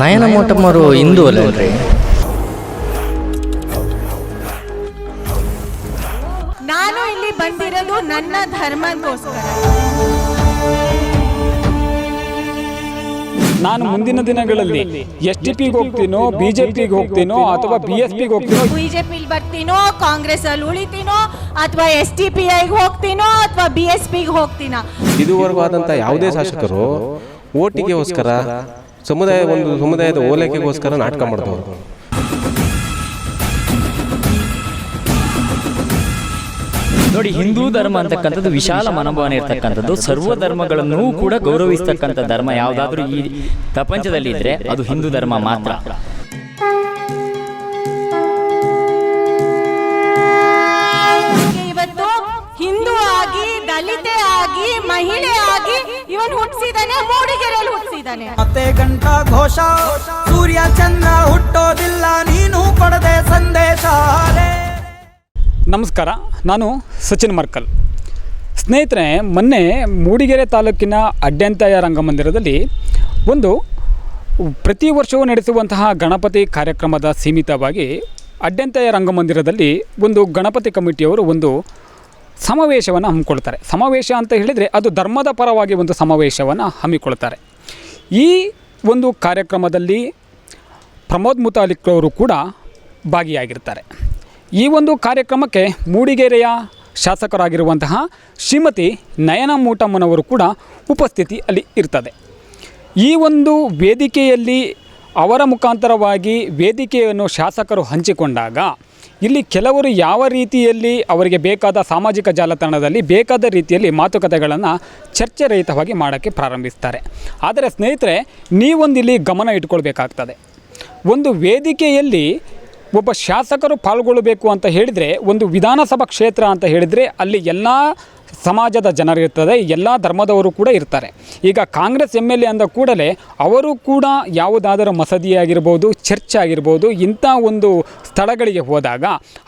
ನಯನ ಮೋಟಮ್ಮರು ಹಿಂದೂ ಅಲ್ಲಲ್ರಿ? ನಾನು ಇಲ್ಲಿ ಬಂದಿರೋದು ನನ್ನ ಧರ್ಮಕ್ಕೋಸ್ಕರ. ನಾನು ಮುಂದಿನ ದಿನಗಳಲ್ಲಿ STPಗೆ ಹೋಗ್ತೀನೋ, BJPಗೆ ಹೋಗ್ತೀನೋ ಅಥವಾ BSPಗೆ ಹೋಗ್ತೀನೋ, ಬಿಜೆಪಿ ಬರ್ತೀನೋ, ಕಾಂಗ್ರೆಸ್ ಅಲ್ಲಿ ಉಳಿತೀನೋ ಅಥವಾ STPIಗೆ ಹೋಗ್ತೀನೋ ಅಥವಾ BSPಗೆ ಹೋಗ್ತೀನೋ. ಇದುವರೆಗೂ ಆದಂಥ ಯಾವುದೇ ಶಾಸಕರು ಓಟಿಗೆಗೋಸ್ಕರ ಸಮುದಾಯದ ಓಲೈಕೆಗೋಸ್ಕರ ನಾಟಕ ಮಾಡಿದವರು. ನೋಡಿ, ಹಿಂದೂ ಧರ್ಮ ಅಂತಕ್ಕಂಥದ್ದು ವಿಶಾಲ ಮನೋಭಾವನೆ ಇರ್ತಕ್ಕಂಥದ್ದು, ಸರ್ವ ಧರ್ಮಗಳನ್ನು ಕೂಡ ಗೌರವಿಸ್ತಕ್ಕಂಥ ಧರ್ಮ ಯಾವುದಾದ್ರೂ ಈ ಪ್ರಪಂಚದಲ್ಲಿ ಇದ್ರೆ ಅದು ಹಿಂದೂ ಧರ್ಮ ಮಾತ್ರ. ಇವತ್ತು ಹಿಂದೂ ಆಗಿ, ದಲಿತೆ ಆಗಿ, ಮಹಿಳೆ ಆಗಿ ಇವನು ಹುಟ್ಟಿಸಿದಾನೆ, ಮೂಡಿಗೆರೆಯಲ್ಲಿ ಹುಟ್ಟಿಸಿದಾನೆ. ಮತ್ತೆ ಗಂಟ ಘೋಷ, ಸೂರ್ಯ ಚಂದ್ರ ಹುಟ್ಟೋದಿಲ್ಲ ನೀನು ಕೊಡದೆ ಸಂದೇಶ. ನಮಸ್ಕಾರ, ನಾನು ಸಚಿನ್ ಮರ್ಕಲ್. ಸ್ನೇಹಿತರೆ, ಮೊನ್ನೆ ಮೂಡಿಗೆರೆ ತಾಲೂಕಿನ ಅಡ್ಯಂತಾಯ ರಂಗಮಂದಿರದಲ್ಲಿ ಒಂದು ಪ್ರತಿ ವರ್ಷವೂ ನಡೆಸುವಂತಹ ಗಣಪತಿ ಕಾರ್ಯಕ್ರಮದ ಸೀಮಿತವಾಗಿ ಅಡ್ಯಂತಾಯ ರಂಗಮಂದಿರದಲ್ಲಿ ಒಂದು ಗಣಪತಿ ಕಮಿಟಿಯವರು ಒಂದು ಸಮಾವೇಶವನ್ನು ಹಮ್ಮಿಕೊಳ್ತಾರೆ. ಸಮಾವೇಶ ಅಂತ ಹೇಳಿದರೆ ಅದು ಧರ್ಮದ ಪರವಾಗಿ ಒಂದು ಸಮಾವೇಶವನ್ನು ಹಮ್ಮಿಕೊಳ್ತಾರೆ. ಈ ಒಂದು ಕಾರ್ಯಕ್ರಮದಲ್ಲಿ ಪ್ರಮೋದ್ ಮುತಾಲಿಕ್ ಅವರು ಕೂಡ ಭಾಗಿಯಾಗಿರ್ತಾರೆ. ಈ ಒಂದು ಕಾರ್ಯಕ್ರಮಕ್ಕೆ ಮೂಡಿಗೆರೆಯ ಶಾಸಕರಾಗಿರುವಂತಹ ಶ್ರೀಮತಿ ನಯನ ಮೋಟಮ್ಮನವರು ಕೂಡ ಉಪಸ್ಥಿತಿ ಅಲ್ಲಿ ಇರ್ತದೆ. ಈ ಒಂದು ವೇದಿಕೆಯಲ್ಲಿ ಅವರ ಮುಖಾಂತರವಾಗಿ ವೇದಿಕೆಯನ್ನು ಶಾಸಕರು ಹಂಚಿಕೊಂಡಾಗ ಇಲ್ಲಿ ಕೆಲವರು ಯಾವ ರೀತಿಯಲ್ಲಿ ಅವರಿಗೆ ಬೇಕಾದ ಸಾಮಾಜಿಕ ಜಾಲತಾಣದಲ್ಲಿ ಬೇಕಾದ ರೀತಿಯಲ್ಲಿ ಮಾತುಕತೆಗಳನ್ನು ಚರ್ಚೆ ರಹಿತವಾಗಿ ಮಾಡೋಕ್ಕೆ ಪ್ರಾರಂಭಿಸ್ತಾರೆ. ಆದರೆ ಸ್ನೇಹಿತರೆ, ನೀವೊಂದಿಲ್ಲಿ ಗಮನ ಇಟ್ಕೊಳ್ಬೇಕಾಗ್ತದೆ. ಒಂದು ವೇದಿಕೆಯಲ್ಲಿ ಒಬ್ಬ ಶಾಸಕರು ಪಾಲ್ಗೊಳ್ಳಬೇಕು ಅಂತ ಹೇಳಿದರೆ, ಒಂದು ವಿಧಾನಸಭಾ ಕ್ಷೇತ್ರ ಅಂತ ಹೇಳಿದರೆ ಅಲ್ಲಿ ಎಲ್ಲ ಸಮಾಜದ ಜನರಿರ್ತದೆ, ಎಲ್ಲ ಧರ್ಮದವರು ಕೂಡ ಇರ್ತಾರೆ. ಈಗ ಕಾಂಗ್ರೆಸ್ MLA ಅಂದ ಕೂಡಲೇ ಅವರು ಕೂಡ ಯಾವುದಾದರೂ ಮಸೀದಿ ಆಗಿರ್ಬೋದು, ಚರ್ಚ್ ಆಗಿರ್ಬೋದು, ಇಂಥ ಒಂದು ಸ್ಥಳಗಳಿಗೆ ಹೋದಾಗ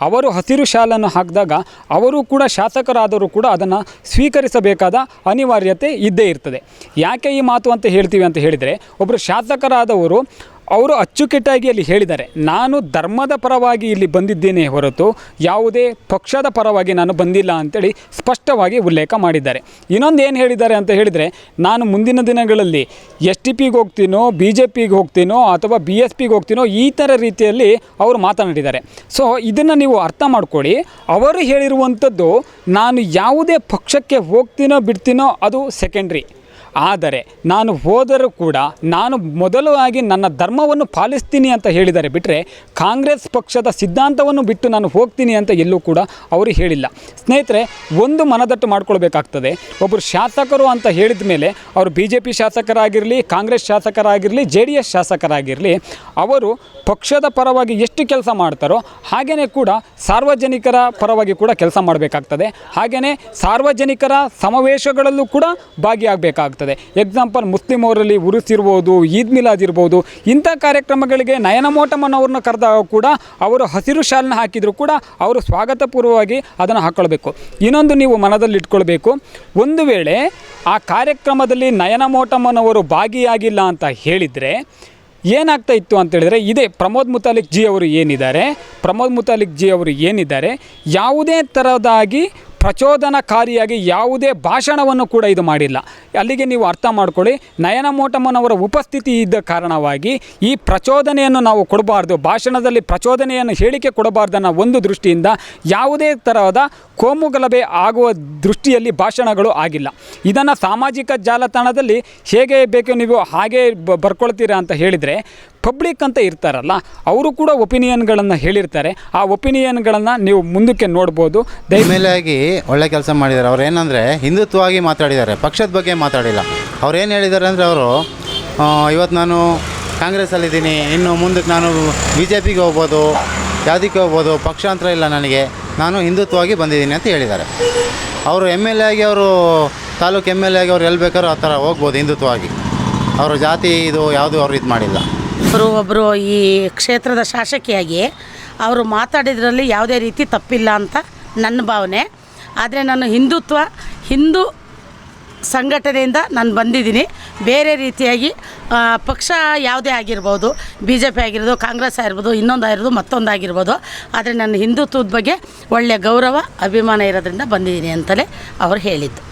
ಅವರು ಹಸಿರು ಶಾಲನ್ನು ಹಾಕಿದಾಗ ಅವರು ಕೂಡ ಶಾಸಕರಾದರೂ ಕೂಡ ಅದನ್ನು ಸ್ವೀಕರಿಸಬೇಕಾದ ಅನಿವಾರ್ಯತೆ ಇದ್ದೇ ಇರ್ತದೆ. ಯಾಕೆ ಈ ಮಾತು ಅಂತ ಹೇಳ್ತೀವಿ ಅಂತ ಹೇಳಿದರೆ, ಒಬ್ಬರು ಶಾಸಕರಾದವರು ಅವರು ಅಚ್ಚುಕಟ್ಟಾಗಿ ಅಲ್ಲಿ ಹೇಳಿದ್ದಾರೆ, ನಾನು ಧರ್ಮದ ಪರವಾಗಿ ಇಲ್ಲಿ ಬಂದಿದ್ದೇನೆ ಹೊರತು ಯಾವುದೇ ಪಕ್ಷದ ಪರವಾಗಿ ನಾನು ಬಂದಿಲ್ಲ ಅಂತೇಳಿ ಸ್ಪಷ್ಟವಾಗಿ ಉಲ್ಲೇಖ ಮಾಡಿದ್ದಾರೆ. ಇನ್ನೊಂದು ಏನು ಹೇಳಿದ್ದಾರೆ ಅಂತ ಹೇಳಿದರೆ, ನಾನು ಮುಂದಿನ ದಿನಗಳಲ್ಲಿ STPಗೆ ಹೋಗ್ತೀನೋ, BJPಗೆ ಹೋಗ್ತೀನೋ ಅಥವಾ BSPಗೆ ಹೋಗ್ತೀನೋ, ಈ ಥರ ರೀತಿಯಲ್ಲಿ ಅವರು ಮಾತನಾಡಿದ್ದಾರೆ. ಸೊ ಇದನ್ನು ನೀವು ಅರ್ಥ ಮಾಡ್ಕೊಳ್ಳಿ. ಅವರು ಹೇಳಿರುವಂಥದ್ದು ನಾನು ಯಾವುದೇ ಪಕ್ಷಕ್ಕೆ ಹೋಗ್ತೀನೋ ಬಿಡ್ತೀನೋ ಅದು ಸೆಕೆಂಡ್ರಿ. ಆದರೆ ನಾನು ಹೋದರೂ ಕೂಡ ನಾನು ಮೊದಲಾಗಿ ನನ್ನ ಧರ್ಮವನ್ನು ಪಾಲಿಸ್ತೀನಿ ಅಂತ ಹೇಳಿದ್ದಾರೆ ಬಿಟ್ಟರೆ, ಕಾಂಗ್ರೆಸ್ ಪಕ್ಷದ ಸಿದ್ಧಾಂತವನ್ನು ಬಿಟ್ಟು ನಾನು ಹೋಗ್ತೀನಿ ಅಂತ ಎಲ್ಲೂ ಕೂಡ ಅವರು ಹೇಳಿಲ್ಲ. ಸ್ನೇಹಿತರೆ, ಒಂದು ಮನದಟ್ಟು ಮಾಡ್ಕೊಳ್ಬೇಕಾಗ್ತದೆ. ಒಬ್ಬರು ಶಾಸಕರು ಅಂತ ಹೇಳಿದ ಮೇಲೆ ಅವರು BJP ಶಾಸಕರಾಗಿರಲಿ, ಕಾಂಗ್ರೆಸ್ ಶಾಸಕರಾಗಿರಲಿ, JDS ಶಾಸಕರಾಗಿರಲಿ, ಅವರು ಪಕ್ಷದ ಪರವಾಗಿ ಎಷ್ಟು ಕೆಲಸ ಮಾಡ್ತಾರೋ ಹಾಗೆಯೇ ಕೂಡ ಸಾರ್ವಜನಿಕರ ಪರವಾಗಿ ಕೂಡ ಕೆಲಸ ಮಾಡಬೇಕಾಗ್ತದೆ. ಹಾಗೆಯೇ ಸಾರ್ವಜನಿಕರ ಸಮಾವೇಶಗಳಲ್ಲೂ ಕೂಡ ಭಾಗಿಯಾಗಬೇಕಾಗ್ತದೆ. ಎಕ್ಸಾಂಪಲ್, ಮುಸ್ಲಿಂ ಅವರಲ್ಲಿ ಉರುಸ್ ಇರ್ಬೋದು, ಈದ್ ಮಿಲಾದ್ ಇರ್ಬೋದು, ಇಂಥ ಕಾರ್ಯಕ್ರಮಗಳಿಗೆ ನಯನ ಮೋಟಮ್ಮನವ್ರನ್ನ ಕರೆದಾಗ ಕೂಡ ಅವರು ಹಸಿರು ಶಾಲನ್ನ ಹಾಕಿದರೂ ಕೂಡ ಅವರು ಸ್ವಾಗತಪೂರ್ವವಾಗಿ ಅದನ್ನು ಹಾಕ್ಕೊಳ್ಬೇಕು. ಇನ್ನೊಂದು ನೀವು ಮನದಲ್ಲಿ ಇಟ್ಕೊಳ್ಬೇಕು, ಒಂದು ವೇಳೆ ಆ ಕಾರ್ಯಕ್ರಮದಲ್ಲಿ ನಯನ ಮೋಟಮ್ಮನವರು ಭಾಗಿಯಾಗಿಲ್ಲ ಅಂತ ಹೇಳಿದರೆ ಏನಾಗ್ತಾ ಇತ್ತು ಅಂತೇಳಿದರೆ, ಇದೇ ಪ್ರಮೋದ್ ಮುತಾಲಿಕ್ ಜಿ ಅವರು ಏನಿದ್ದಾರೆ ಯಾವುದೇ ಥರದಾಗಿ ಪ್ರಚೋದನಕಾರಿಯಾಗಿ ಯಾವುದೇ ಭಾಷಣವನ್ನು ಕೂಡ ಇದು ಮಾಡಿಲ್ಲ. ಅಲ್ಲಿಗೆ ನೀವು ಅರ್ಥ ಮಾಡ್ಕೊಳ್ಳಿ, ನಯನ ಮೋಟಮ್ಮನವರ ಉಪಸ್ಥಿತಿ ಇದ್ದ ಕಾರಣವಾಗಿ ಈ ಪ್ರಚೋದನೆಯನ್ನು ನಾವು ಕೊಡಬಾರ್ದು, ಭಾಷಣದಲ್ಲಿ ಪ್ರಚೋದನೆಯನ್ನು ಹೇಳಿಕೆ ಕೊಡಬಾರ್ದನ್ನೋ ಒಂದು ದೃಷ್ಟಿಯಿಂದ ಯಾವುದೇ ಥರದ ಕೋಮುಗಲಭೆ ಆಗುವ ದೃಷ್ಟಿಯಲ್ಲಿ ಭಾಷಣಗಳು ಆಗಿಲ್ಲ. ಇದನ್ನು ಸಾಮಾಜಿಕ ಜಾಲತಾಣದಲ್ಲಿ ಹೇಗೆ ಬೇಕು ನೀವು ಹಾಗೆ ಬರ್ಕೊಳ್ತೀರಾ ಅಂತ ಹೇಳಿದರೆ, ಪಬ್ಲಿಕ್ ಅಂತ ಇರ್ತಾರಲ್ಲ ಅವರು ಕೂಡ ಒಪಿನಿಯನ್ಗಳನ್ನು ಹೇಳಿರ್ತಾರೆ. ಆ ಒಪಿನಿಯನ್ಗಳನ್ನು ನೀವು ಮುಂದಕ್ಕೆ ನೋಡ್ಬೋದು. ಮೇಲಾಗಿ ಒಳ್ಳೆ ಕೆಲಸ ಮಾಡಿದ್ದಾರೆ. ಅವ್ರು ಏನಂದರೆ ಹಿಂದುತ್ವವಾಗಿ ಮಾತಾಡಿದ್ದಾರೆ, ಪಕ್ಷದ ಬಗ್ಗೆ ಮಾತಾಡಿಲ್ಲ. ಅವ್ರು ಏನು ಹೇಳಿದ್ದಾರೆ ಅಂದರೆ, ಅವರು ಇವತ್ತು ನಾನು ಕಾಂಗ್ರೆಸ್ಸಲ್ಲಿದ್ದೀನಿ, ಇನ್ನು ಮುಂದಕ್ಕೆ ನಾನು BJPಗೆ ಹೋಗ್ಬೋದು, ಯಾವುದಕ್ಕೆ ಹೋಗ್ಬೋದು, ಪಕ್ಷಾಂತರ ಇಲ್ಲ ನನಗೆ, ನಾನು ಹಿಂದುತ್ವವಾಗಿ ಬಂದಿದ್ದೀನಿ ಅಂತ ಹೇಳಿದ್ದಾರೆ. ಅವರು MLA ಆಗಿ, ಅವರು ತಾಲೂಕು MLA ಆಗಿ ಅವ್ರು ಎಲ್ಲಿ ಬೇಕಾದ್ರೂ ಆ ಥರ ಹೋಗ್ಬೋದು ಹಿಂದುತ್ವವಾಗಿ. ಅವರು ಜಾತಿ ಇದು ಯಾವುದು ಅವರು ಇದು ಮಾಡಿಲ್ಲ. ಒಬ್ಬರು ಈ ಕ್ಷೇತ್ರದ ಶಾಸಕಿಯಾಗಿ ಅವರು ಮಾತಾಡಿದ್ರಲ್ಲಿ ಯಾವುದೇ ರೀತಿ ತಪ್ಪಿಲ್ಲ ಅಂತ ನನ್ನ ಭಾವನೆ. ಆದರೆ ನಾನು ಹಿಂದೂ ಸಂಘಟನೆಯಿಂದ ನಾನು ಬಂದಿದ್ದೀನಿ. ಬೇರೆ ರೀತಿಯಾಗಿ ಪಕ್ಷ ಯಾವುದೇ ಆಗಿರ್ಬೋದು, BJP ಆಗಿರ್ಬೋದು, ಕಾಂಗ್ರೆಸ್ ಆಗಿರ್ಬೋದು, ಇನ್ನೊಂದು ಆಗಿರ್ಬೋದು, ಮತ್ತೊಂದು ಆಗಿರ್ಬೋದು, ಆದರೆ ನನ್ನ ಹಿಂದುತ್ವದ ಬಗ್ಗೆ ಒಳ್ಳೆಯ ಗೌರವ ಅಭಿಮಾನ ಇರೋದ್ರಿಂದ ಬಂದಿದ್ದೀನಿ ಅಂತಲೇ ಅವರು ಹೇಳಿದ್ದು.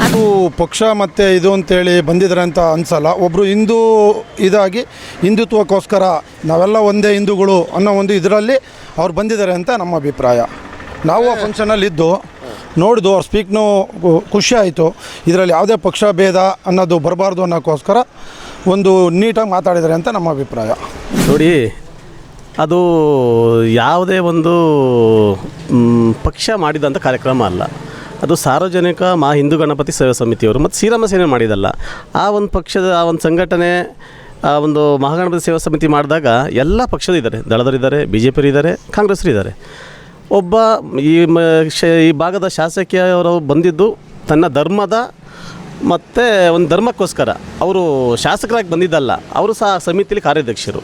ಅದು ಪಕ್ಷ ಮತ್ತು ಇದು ಅಂತೇಳಿ ಬಂದಿದ್ದಾರೆ ಅಂತ ಅನಿಸಲ್ಲ. ಒಬ್ಬರು ಹಿಂದೂ ಇದಾಗಿ ಹಿಂದುತ್ವಕ್ಕೋಸ್ಕರ ನಾವೆಲ್ಲ ಒಂದೇ ಹಿಂದೂಗಳು ಅನ್ನೋ ಒಂದು ಇದರಲ್ಲಿ ಅವ್ರು ಬಂದಿದ್ದಾರೆ ಅಂತ ನಮ್ಮ ಅಭಿಪ್ರಾಯ. ನಾವು ಆ ಫಂಕ್ಷನಲ್ಲಿದ್ದು ನೋಡಿದ್ದು ಅವ್ರ ಸ್ಪೀಕ್ನೂ ಖುಷಿ ಆಯಿತು. ಇದರಲ್ಲಿ ಯಾವುದೇ ಪಕ್ಷ ಭೇದ ಅನ್ನೋದು ಬರಬಾರ್ದು ಅನ್ನೋಕ್ಕೋಸ್ಕರ ಒಂದು ನೀಟಾಗಿ ಮಾತಾಡಿದ್ದಾರೆ ಅಂತ ನಮ್ಮ ಅಭಿಪ್ರಾಯ. ನೋಡಿ, ಅದು ಯಾವುದೇ ಒಂದು ಪಕ್ಷ ಮಾಡಿದಂಥ ಕಾರ್ಯಕ್ರಮ ಅಲ್ಲ. ಅದು ಸಾರ್ವಜನಿಕ ಹಿಂದೂ ಗಣಪತಿ ಸೇವಾ ಸಮಿತಿಯವರು ಮತ್ತು ಶ್ರೀರಾಮ ಸೇನೆ ಮಾಡಿದಲ್ಲ. ಆ ಒಂದು ಪಕ್ಷದ ಆ ಒಂದು ಸಂಘಟನೆ ಆ ಒಂದು ಮಹಾಗಣಪತಿ ಸೇವಾ ಸಮಿತಿ ಮಾಡಿದಾಗ ಎಲ್ಲ ಪಕ್ಷದ ಇದ್ದಾರೆ, ದಳದರಿದ್ದಾರೆ, BJP ಇದ್ದಾರೆ, ಕಾಂಗ್ರೆಸ್ರು ಇದ್ದಾರೆ. ಒಬ್ಬ ಈ ಭಾಗದ ಶಾಸಕಿಯವರು ಬಂದಿದ್ದು ತನ್ನ ಧರ್ಮದ ಮತ್ತು ಒಂದು ಧರ್ಮಕ್ಕೋಸ್ಕರ. ಅವರು ಶಾಸಕರಾಗಿ ಬಂದಿದ್ದಲ್ಲ, ಅವರು ಸಹ ಸಮಿತಿಯಲ್ಲಿ ಕಾರ್ಯಾಧ್ಯಕ್ಷರು.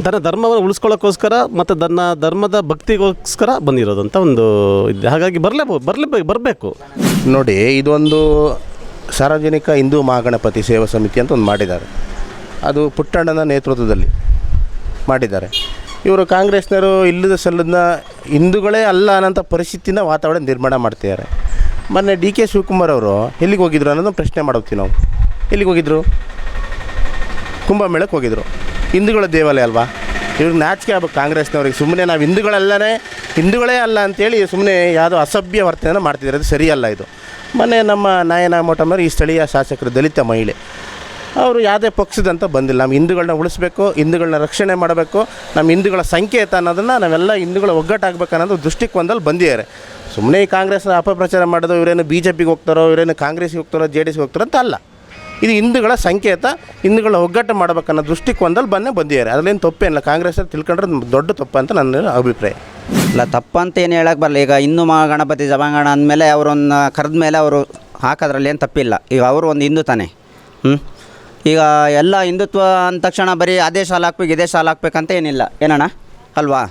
ತನ್ನ ಧರ್ಮವನ್ನು ಉಳಿಸ್ಕೊಳ್ಳೋಕ್ಕೋಸ್ಕರ ಮತ್ತು ತನ್ನ ಧರ್ಮದ ಭಕ್ತಿಗೋಸ್ಕರ ಬಂದಿರೋದಂತ ಒಂದು ಇದೆ. ಹಾಗಾಗಿ ಬರಬೇಕು. ನೋಡಿ, ಇದೊಂದು ಸಾರ್ವಜನಿಕ ಹಿಂದೂ ಮಹಾಗಣಪತಿ ಸೇವಾ ಸಮಿತಿ ಅಂತ ಒಂದು ಮಾಡಿದ್ದಾರೆ. ಅದು ಪುಟ್ಟಣ್ಣನ ನೇತೃತ್ವದಲ್ಲಿ ಮಾಡಿದ್ದಾರೆ. ಇವರು ಕಾಂಗ್ರೆಸ್ನವರು ಇಲ್ಲದ ಸಲ್ಲದ ಹಿಂದೂಗಳೇ ಅಲ್ಲ ಅನ್ನೋಂಥ ಪರಿಸ್ಥಿತಿನ ವಾತಾವರಣ ನಿರ್ಮಾಣ ಮಾಡ್ತಿದ್ದಾರೆ. ಮೊನ್ನೆ DK ಶಿವಕುಮಾರ್ ಅವರು ಎಲ್ಲಿಗೆ ಹೋಗಿದ್ರು ಅನ್ನೋದನ್ನು ಪ್ರಶ್ನೆ ಮಾಡೋಗ್ತೀವಿ ನಾವು. ಎಲ್ಲಿಗೆ ಹೋಗಿದ್ರು? ಕುಂಭಮೇಳಕ್ಕೆ ಹೋಗಿದ್ರು. ಹಿಂದೂಗಳ ದೇವಾಲಯ ಅಲ್ವಾ? ಇವ್ರಿಗೆ ನಾಚಿಕೆ ಆಗ್ಬೇಕು ಕಾಂಗ್ರೆಸ್ನವ್ರಿಗೆ. ಸುಮ್ಮನೆ ನಾವು ಹಿಂದೂಗಳೇ ಅಲ್ಲ ಅಂತೇಳಿ ಸುಮ್ಮನೆ ಯಾವುದೋ ಅಸಭ್ಯ ವರ್ತನೆಯನ್ನು ಮಾಡ್ತಿದ್ದಾರೆ. ಅದು ಸರಿಯಲ್ಲ ಇದು. ಮೊನ್ನೆ ನಮ್ಮ ನಾಯನ ಮೋಟಮ್ಮರು, ಈ ಸ್ಥಳೀಯ ಶಾಸಕರು, ದಲಿತ ಮಹಿಳೆ, ಅವರು ಯಾವುದೇ ಪಕ್ಷದಂತ ಬಂದಿಲ್ಲ. ನಮ್ಮ ಹಿಂದೂಗಳನ್ನ ಉಳಿಸ್ಬೇಕು, ಹಿಂದೂಗಳನ್ನ ರಕ್ಷಣೆ ಮಾಡಬೇಕು, ನಮ್ಮ ಹಿಂದೂಗಳ ಸಂಕೇತ ಅನ್ನೋದನ್ನು ನಾವೆಲ್ಲ ಹಿಂದೂಗಳ ಒಗ್ಗಟ್ಟಾಗಬೇಕು ಅನ್ನೋದು ದೃಷ್ಟಿಕೋನದಲ್ಲಿ ಬಂದಿದ್ದಾರೆ. ಸುಮ್ಮನೆ ಈ ಕಾಂಗ್ರೆಸ್ನ ಅಪಪ್ರಚಾರ ಮಾಡೋದು, ಇವರೇನು BJPಗೆ ಹೋಗ್ತಾರೋ, ಇವರೇನು ಕಾಂಗ್ರೆಸ್ಗೆ ಹೋಗ್ತಾರೋ, JDSಗೆ ಹೋಗ್ತಾರೋ ಅಂತ ಅಲ್ಲ. ಇದು ಹಿಂದೂಗಳ ಸಂಕೇತ, ಹಿಂದೂಗಳ ಒಗ್ಗಟ್ಟು ಮಾಡಬೇಕನ್ನೋ ದೃಷ್ಟಿಕೋನದಲ್ಲಿ ಬಂದಿದ್ದಾರೆ. ಅದರಲ್ಲೇನು ತಪ್ಪೇನಿಲ್ಲ. ಕಾಂಗ್ರೆಸ್ ತಿಳ್ಕೊಂಡ್ರೆ ದೊಡ್ಡ ತಪ್ಪು ಅಂತ ನನ್ನ ಅಭಿಪ್ರಾಯ. ಇಲ್ಲ, ತಪ್ಪಂತ ಏನು ಹೇಳಕ್ಕೆ ಬರಲ್ಲ. ಈಗ ಹಿಂದೂ ಮಹಾಗಣಪತಿ ಸಭಾಂಗಣ ಅಂದಮೇಲೆ ಅವರನ್ನು ಕರೆದ ಮೇಲೆ ಅವರು ಹಾಕೋದ್ರಲ್ಲಿ ಏನು ತಪ್ಪಿಲ್ಲ. ಈಗ ಅವರು ಒಂದು ಹಿಂದೂ ತಾನೆ. ಈಗ ಎಲ್ಲ ಹಿಂದುತ್ವ ಅಂದ ತಕ್ಷಣ ಬರೀ ಅದೇ ಶಾಲೆ ಹಾಕ್ಬೇಕು, ಇದೇ ಶಾಲೆ ಹಾಕ್ಬೇಕಂತ ಏನಿಲ್ಲ, ಏನಣ್ಣ ಅಲ್ವಾ?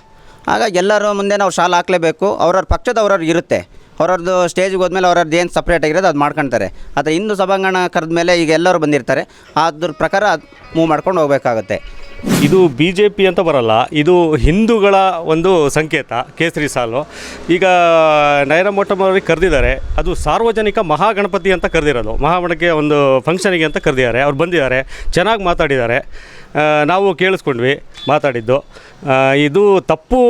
ಹಾಗಾಗಿ ಎಲ್ಲರೂ ಮುಂದೆ ನಾವು ಶಾಲೆ ಹಾಕಲೇಬೇಕು. ಅವ್ರವ್ರ ಪಕ್ಷದವ್ರವ್ರಿಗೆ ಇರುತ್ತೆ. ಅವ್ರವ್ರದ್ದು ಸ್ಟೇಜಿಗೆ ಹೋದ್ಮೇಲೆ ಅವ್ರವ್ರದ್ದು ಏನು ಸಪ್ರೇಟಾಗಿರೋದು ಅದು ಮಾಡ್ಕೊಳ್ತಾರೆ. ಆದರೆ ಹಿಂದೂ ಸಭಾಂಗಣ ಕರೆದ ಮೇಲೆ ಈಗ ಎಲ್ಲರೂ ಬಂದಿರ್ತಾರೆ, ಅದ್ರ ಪ್ರಕಾರ ಮೂವ್ ಮಾಡ್ಕೊಂಡು ಹೋಗಬೇಕಾಗುತ್ತೆ. ಇದು BJP ಅಂತ ಬರಲ್ಲ, ಇದು ಹಿಂದೂಗಳ ಒಂದು ಸಂಕೇತ, ಕೇಸರಿ ಸಾಲು. ಈಗ ನಯನ ಮೋಟಮ್ಮವ್ರಿಗೆ ಕರೆದಿದ್ದಾರೆ, ಅದು ಸಾರ್ವಜನಿಕ ಮಹಾಗಣಪತಿ ಅಂತ ಕರೆದಿರೋದು. ಮಹಾಗಣಕ್ಕೆ ಒಂದು ಫಂಕ್ಷನಿಗೆ ಅಂತ ಕರೆದಿದ್ದಾರೆ. ಅವ್ರು ಬಂದಿದ್ದಾರೆ, ಚೆನ್ನಾಗಿ ಮಾತಾಡಿದ್ದಾರೆ, ನಾವು ಕೇಳಿಸ್ಕೊಂಡ್ವಿ ಮಾತಾಡಿದ್ದು. ಇದು ತಪ್ಪು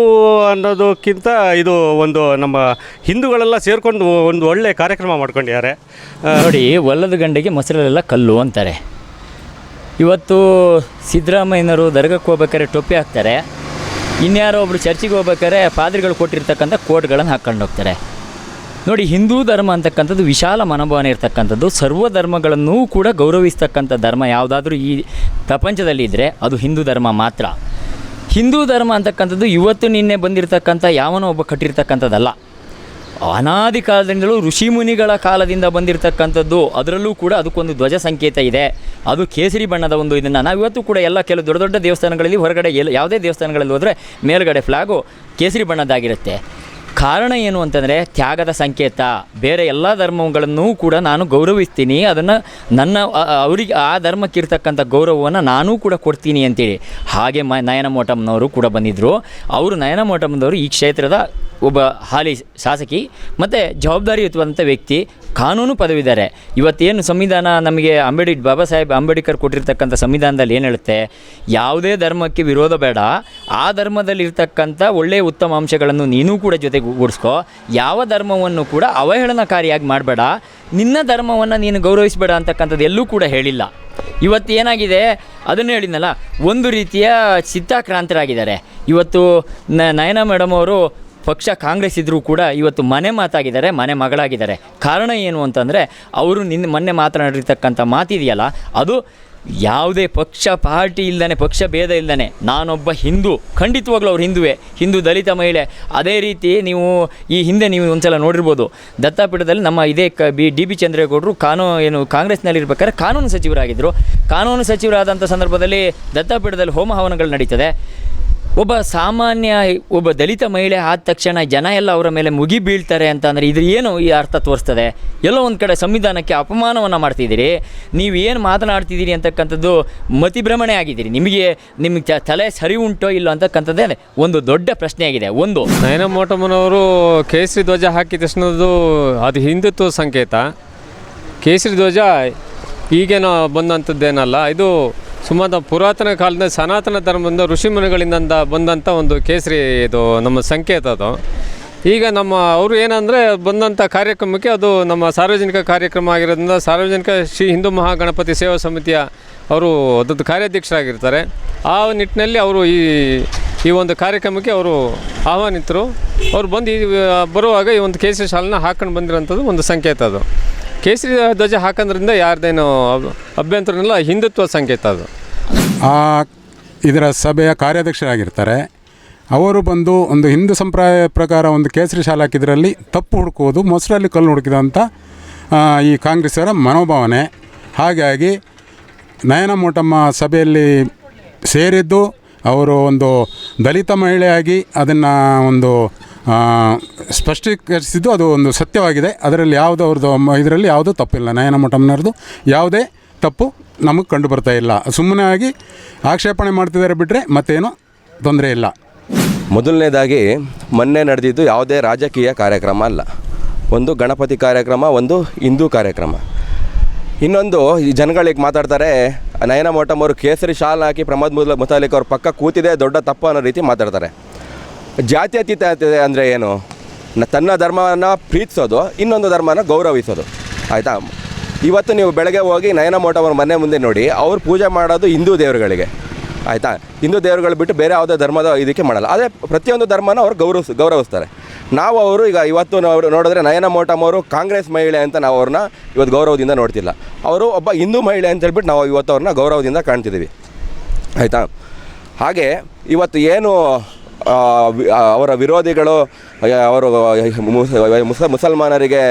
ಅನ್ನೋದಕ್ಕಿಂತ ಇದು ಒಂದು ನಮ್ಮ ಹಿಂದೂಗಳೆಲ್ಲ ಸೇರಿಕೊಂಡು ಒಂದು ಒಳ್ಳೆಯ ಕಾರ್ಯಕ್ರಮ ಮಾಡ್ಕೊಂಡಿದ್ದಾರೆ. ನೋಡಿ, ಒಲ್ಲದ ಗಂಡಿಗೆ ಮೊಸರಲ್ಲೆಲ್ಲ ಕಲ್ಲು ಅಂತಾರೆ. ಇವತ್ತು ಸಿದ್ದರಾಮಯ್ಯನವರು ದರ್ಗಕ್ಕೆ ಹೋಗ್ಬೇಕಾದ್ರೆ ಟೊಪ್ಪಿ ಹಾಕ್ತಾರೆ, ಇನ್ಯಾರೋ ಒಬ್ಬರು ಚರ್ಚಿಗೆ ಹೋಗ್ಬೇಕಾದ್ರೆ ಪಾದ್ರಿಗಳು ಕೊಟ್ಟಿರ್ತಕ್ಕಂಥ ಕೋಟ್ಗಳನ್ನು ಹಾಕ್ಕೊಂಡು ಹೋಗ್ತಾರೆ. ನೋಡಿ, ಹಿಂದೂ ಧರ್ಮ ಅಂತಕ್ಕಂಥದ್ದು ವಿಶಾಲ ಮನೋಭಾವನೆ ಇರ್ತಕ್ಕಂಥದ್ದು. ಸರ್ವ ಧರ್ಮಗಳನ್ನೂ ಕೂಡ ಗೌರವಿಸ್ತಕ್ಕಂಥ ಧರ್ಮ ಯಾವುದಾದ್ರೂ ಈ ಪ್ರಪಂಚದಲ್ಲಿ ಇದ್ದರೆ ಅದು ಹಿಂದೂ ಧರ್ಮ ಮಾತ್ರ. ಹಿಂದೂ ಧರ್ಮ ಅಂತಕ್ಕಂಥದ್ದು ಇವತ್ತು ನಿನ್ನೆ ಬಂದಿರತಕ್ಕಂಥ ಯಾವನೋ ಒಬ್ಬ ಕಟ್ಟಿರ್ತಕ್ಕಂಥದ್ದಲ್ಲ. ಅನಾದಿ ಕಾಲದಿಂದಲೂ ಋಷಿಮುನಿಗಳ ಕಾಲದಿಂದ ಬಂದಿರತಕ್ಕಂಥದ್ದು. ಅದರಲ್ಲೂ ಕೂಡ ಅದಕ್ಕೊಂದು ಧ್ವಜ ಸಂಕೇತ ಇದೆ, ಅದು ಕೇಸರಿ ಬಣ್ಣದ ಒಂದು ಇದನ್ನು ನಾವು ಇವತ್ತು ಕೂಡ ಎಲ್ಲ ಕೆಲವು ದೊಡ್ಡ ದೊಡ್ಡ ದೇವಸ್ಥಾನಗಳಲ್ಲಿ ಹೊರಗಡೆ ಯಾವುದೇ ದೇವಸ್ಥಾನಗಳಲ್ಲಿ ಹೋದರೆ ಮೇಲ್ಗಡೆ ಫ್ಲ್ಯಾಗು ಕೇಸರಿ ಬಣ್ಣದ್ದಾಗಿರುತ್ತೆ. ಕಾರಣ ಏನು ಅಂತಂದರೆ ತ್ಯಾಗದ ಸಂಕೇತ. ಬೇರೆ ಎಲ್ಲ ಧರ್ಮಗಳನ್ನೂ ಕೂಡ ನಾನು ಗೌರವಿಸ್ತೀನಿ, ಅದನ್ನು ಅವರಿಗೆ ಆ ಧರ್ಮಕ್ಕಿರ್ತಕ್ಕಂಥ ಗೌರವವನ್ನು ನಾನೂ ಕೂಡ ಕೊಡ್ತೀನಿ ಅಂತೇಳಿ. ಹಾಗೆ ನಯನ ಮೋಟಮ್ಮನವರು ಕೂಡ ಬಂದಿದ್ದರು. ಅವರು ನಯನ ಮೋಟಮ್ಮನವರು ಈ ಕ್ಷೇತ್ರದ ಒಬ್ಬ ಹಾಲಿ ಶಾಸಕಿ ಮತ್ತು ಜವಾಬ್ದಾರಿಯುತವಾದಂಥ ವ್ಯಕ್ತಿ, ಕಾನೂನು ಪದವಿದ್ದಾರೆ. ಇವತ್ತೇನು ಸಂವಿಧಾನ ನಮಗೆ ಬಾಬಾ ಸಾಹೇಬ್ ಅಂಬೇಡ್ಕರ್ ಕೊಟ್ಟಿರ್ತಕ್ಕಂಥ ಸಂವಿಧಾನದಲ್ಲಿ ಏನು ಹೇಳುತ್ತೆ, ಯಾವುದೇ ಧರ್ಮಕ್ಕೆ ವಿರೋಧ ಬೇಡ, ಆ ಧರ್ಮದಲ್ಲಿರ್ತಕ್ಕಂಥ ಒಳ್ಳೆಯ ಉತ್ತಮ ಅಂಶಗಳನ್ನು ನೀನೂ ಕೂಡ ಜೊತೆಗೂಡಿಸ್ಕೋ, ಯಾವ ಧರ್ಮವನ್ನು ಕೂಡ ಅವಹೇಳನಕಾರಿಯಾಗಿ ಮಾಡಬೇಡ, ನಿನ್ನ ಧರ್ಮವನ್ನು ನೀನು ಗೌರವಿಸಬೇಡ ಅಂತಕ್ಕಂಥದ್ದು ಎಲ್ಲೂ ಕೂಡ ಹೇಳಿಲ್ಲ. ಇವತ್ತು ಏನಾಗಿದೆ ಅದನ್ನು ಹೇಳಿದ್ನಲ್ಲ, ಒಂದು ರೀತಿಯ ಚಿತ್ತಾಕ್ರಾಂತರಾಗಿದ್ದಾರೆ. ಇವತ್ತು ನಯನ ಮೇಡಮ್ ಅವರು ಪಕ್ಷ ಕಾಂಗ್ರೆಸ್ ಇದ್ದರೂ ಕೂಡ ಇವತ್ತು ಮನೆ ಮಾತಾಗಿದ್ದಾರೆ, ಮನೆ ಮಗಳಾಗಿದ್ದಾರೆ. ಕಾರಣ ಏನು ಅಂತಂದರೆ ಅವರು ಮೊನ್ನೆ ಮಾತನಾಡಿರ್ತಕ್ಕಂಥ ಮಾತಿದೆಯಲ್ಲ, ಅದು ಯಾವುದೇ ಪಕ್ಷ ಪಾರ್ಟಿ ಇಲ್ಲದೇ, ಪಕ್ಷ ಭೇದ ಇಲ್ಲದೇ ನಾನೊಬ್ಬ ಹಿಂದೂ, ಖಂಡಿತವಾಗ್ಲೂ ಅವ್ರು ಹಿಂದುವೇ, ಹಿಂದೂ ದಲಿತ ಮಹಿಳೆ. ಅದೇ ರೀತಿ ನೀವು ಈ ಹಿಂದೆ ನೀವು ಒಂದ್ಸಲ ನೋಡಿರ್ಬೋದು, ದತ್ತಾಪೀಠದಲ್ಲಿ ನಮ್ಮ ಇದೇ DB ಚಂದ್ರೇಗೌಡರು ಕಾಂಗ್ರೆಸ್ನಲ್ಲಿರ್ಬೇಕಾದ್ರೆ ಕಾನೂನು ಸಚಿವರಾಗಿದ್ದರು. ಕಾನೂನು ಸಚಿವರಾದಂಥ ಸಂದರ್ಭದಲ್ಲಿ ದತ್ತಾಪೀಠದಲ್ಲಿ ಹೋಮ ಹವನಗಳು ನಡೀತದೆ. ಒಬ್ಬ ಸಾಮಾನ್ಯ ಒಬ್ಬ ದಲಿತ ಮಹಿಳೆ ಆದ ತಕ್ಷಣ ಜನ ಎಲ್ಲ ಅವರ ಮೇಲೆ ಮುಗಿ ಬೀಳ್ತಾರೆ ಅಂತ ಅಂದರೆ ಇದ್ರ ಏನು ಈ ಅರ್ಥ ತೋರಿಸ್ತದೆ? ಎಲ್ಲೋ ಒಂದು ಕಡೆ ಸಂವಿಧಾನಕ್ಕೆ ಅಪಮಾನವನ್ನು ಮಾಡ್ತಿದ್ದೀರಿ. ನೀವು ಏನು ಮಾತನಾಡ್ತಿದ್ದೀರಿ ಅಂತಕ್ಕಂಥದ್ದು ಮತಿಭ್ರಮಣೆ ಆಗಿದ್ದೀರಿ. ನಿಮಗೆ ತಲೆ ಸರಿ ಉಂಟೋ ಇಲ್ಲೋ ಅಂತಕ್ಕಂಥದ್ದೇ ಒಂದು ದೊಡ್ಡ ಪ್ರಶ್ನೆ ಆಗಿದೆ. ಒಂದು ನಯನ ಮೋಟಮ್ಮನವರು ಕೇಸರಿ ಧ್ವಜ ಹಾಕಿದ ತಕ್ಷಣದ್ದು ಅದು ಹಿಂದುತ್ವ ಸಂಕೇತ. ಕೇಸರಿ ಧ್ವಜ ಈಗೇನೋ ಬಂದಂಥದ್ದೇನಲ್ಲ, ಇದು ಸುಮಾರು ಪುರಾತನ ಕಾಲದ ಸನಾತನ ಧರ್ಮದಿಂದ ಋಷಿಮುನಿಗಳಿಂದ ಬಂದಂಥ ಒಂದು ಕೇಸರಿ ಇದು ನಮ್ಮ ಸಂಕೇತ. ಅದು ಈಗ ಅವರು ಏನಂದರೆ ಬಂದಂಥ ಕಾರ್ಯಕ್ರಮಕ್ಕೆ ಅದು ನಮ್ಮ ಸಾರ್ವಜನಿಕ ಕಾರ್ಯಕ್ರಮ ಆಗಿರೋದ್ರಿಂದ ಸಾರ್ವಜನಿಕ ಶ್ರೀ ಹಿಂದೂ ಮಹಾಗಣಪತಿ ಸೇವಾ ಸಮಿತಿಯ ಅವರು ಅದರದ್ದು ಕಾರ್ಯಾಧ್ಯಕ್ಷರಾಗಿರ್ತಾರೆ. ಆ ನಿಟ್ಟಿನಲ್ಲಿ ಅವರು ಈ ಒಂದು ಕಾರ್ಯಕ್ರಮಕ್ಕೆ ಅವರು ಆಹ್ವಾನಿತರು. ಅವ್ರು ಬಂದು ಬರುವಾಗ ಈ ಒಂದು ಕೇಸರಿ ಶಾಲನ್ನ ಹಾಕೊಂಡು ಬಂದಿರೋಂಥದ್ದು ಒಂದು ಸಂಕೇತ. ಅದು ಕೇಸರಿ ಧ್ವಜ ಹಾಕೋದ್ರಿಂದ ಯಾರ್ದೇನೋ ಅಭ್ಯಂತರನಿಲ್ಲ, ಹಿಂದುತ್ವ ಸಂಕೇತ ಅದು. ಇದರ ಸಭೆಯ ಕಾರ್ಯಾಧ್ಯಕ್ಷರಾಗಿರ್ತಾರೆ. ಅವರು ಬಂದು ಒಂದು ಹಿಂದೂ ಸಂಪ್ರದಾಯ ಪ್ರಕಾರ ಒಂದು ಕೇಸರಿ ಶಾಲೆ ಹಾಕಿದ್ರಲ್ಲಿ ತಪ್ಪು ಹುಡುಕುವುದು, ಮೊಸರಲ್ಲಿ ಕಲ್ಲು ಹುಡುಕಿದಂಥ ಈ ಕಾಂಗ್ರೆಸ್ಸರ ಮನೋಭಾವನೆ. ಹಾಗಾಗಿ ನಯನ ಮೋಟಮ್ಮ ಸಭೆಯಲ್ಲಿ ಸೇರಿದ್ದು ಅವರು ಒಂದು ದಲಿತ ಮಹಿಳೆಯಾಗಿ ಅದನ್ನು ಒಂದು ಸ್ಪಷ್ಟೀಕರಿಸಿದ್ದು ಅದು ಒಂದು ಸತ್ಯವಾಗಿದೆ. ಅದರಲ್ಲಿ ಯಾವುದೋ ಅವ್ರದ್ದು ಇದರಲ್ಲಿ ಯಾವುದೂ ತಪ್ಪಿಲ್ಲ. ನಯನ ಮೋಟಮ್ಮನವ್ರದ್ದು ಯಾವುದೇ ತಪ್ಪು ನಮಗೆ ಕಂಡು ಬರ್ತಾ ಇಲ್ಲ. ಸುಮ್ಮನೆ ಆಗಿ ಆಕ್ಷೇಪಣೆ ಮಾಡ್ತಿದ್ದಾರೆ ಬಿಟ್ಟರೆ ಮತ್ತೇನು ತೊಂದರೆ ಇಲ್ಲ. ಮೊದಲನೇದಾಗಿ ಮೊನ್ನೆ ನಡೆದಿದ್ದು ಯಾವುದೇ ರಾಜಕೀಯ ಕಾರ್ಯಕ್ರಮ ಅಲ್ಲ. ಒಂದು ಗಣಪತಿ ಕಾರ್ಯಕ್ರಮ, ಒಂದು ಹಿಂದೂ ಕಾರ್ಯಕ್ರಮ. ಇನ್ನೊಂದು ಈ ಜನಗಳಿಗೆ ಮಾತಾಡ್ತಾರೆ, ನಯನ ಮೋಟಮ್ಮವರು ಕೇಸರಿ ಶಾಲ್ ಹಾಕಿ ಪ್ರಮೋದ್ ಮುತಾಲಿಕ್ ಅವ್ರ ಪಕ್ಕ ಕೂತಿದೆ ದೊಡ್ಡ ತಪ್ಪು ಅನ್ನೋ ರೀತಿ ಮಾತಾಡ್ತಾರೆ. ಜಾತ್ಯತೀತ ಅಂದರೆ ಏನು? ತನ್ನ ಧರ್ಮವನ್ನು ಪ್ರೀತಿಸೋದು, ಇನ್ನೊಂದು ಧರ್ಮನ ಗೌರವಿಸೋದು. ಆಯಿತಾ? ಇವತ್ತು ನೀವು ಬೆಳಗ್ಗೆ ಹೋಗಿ ನಯನ ಮೋಟಮ್ಮವ್ರ ಮನೆ ಮುಂದೆ ನೋಡಿ, ಅವ್ರು ಪೂಜೆ ಮಾಡೋದು ಹಿಂದೂ ದೇವರುಗಳಿಗೆ. ಆಯಿತಾ? ಹಿಂದೂ ದೇವರುಗಳು ಬಿಟ್ಟು ಬೇರೆ ಯಾವುದೇ ಧರ್ಮದ ಇದಕ್ಕೆ ಮಾಡಲ್ಲ. ಆದರೆ ಪ್ರತಿಯೊಂದು ಧರ್ಮನ ಅವ್ರು ಗೌರವಿಸ್ತಾರೆ. ನಾವು ಅವರು ಇವತ್ತು ನೋಡಿದ್ರೆ ನಯನ ಮೋಟಮ್ಮವರು ಕಾಂಗ್ರೆಸ್ ಮಹಿಳೆ ಅಂತ ನಾವು ಅವ್ರನ್ನ ಇವತ್ತು ಗೌರವದಿಂದ ನೋಡ್ತಿಲ್ಲ. ಅವರು ಒಬ್ಬ ಹಿಂದೂ ಮಹಿಳೆ ಅಂತ ಹೇಳ್ಬಿಟ್ಟು ನಾವು ಇವತ್ತು ಅವ್ರನ್ನ ಗೌರವದಿಂದ ಕಾಣ್ತಿದ್ದೀವಿ. ಆಯಿತಾ? ಹಾಗೆ ಇವತ್ತು ಏನು ಅವರ ವಿರೋಧಿಗಳು ಅವರು ಮುಸಲ್ಮಾನರಿಗೆ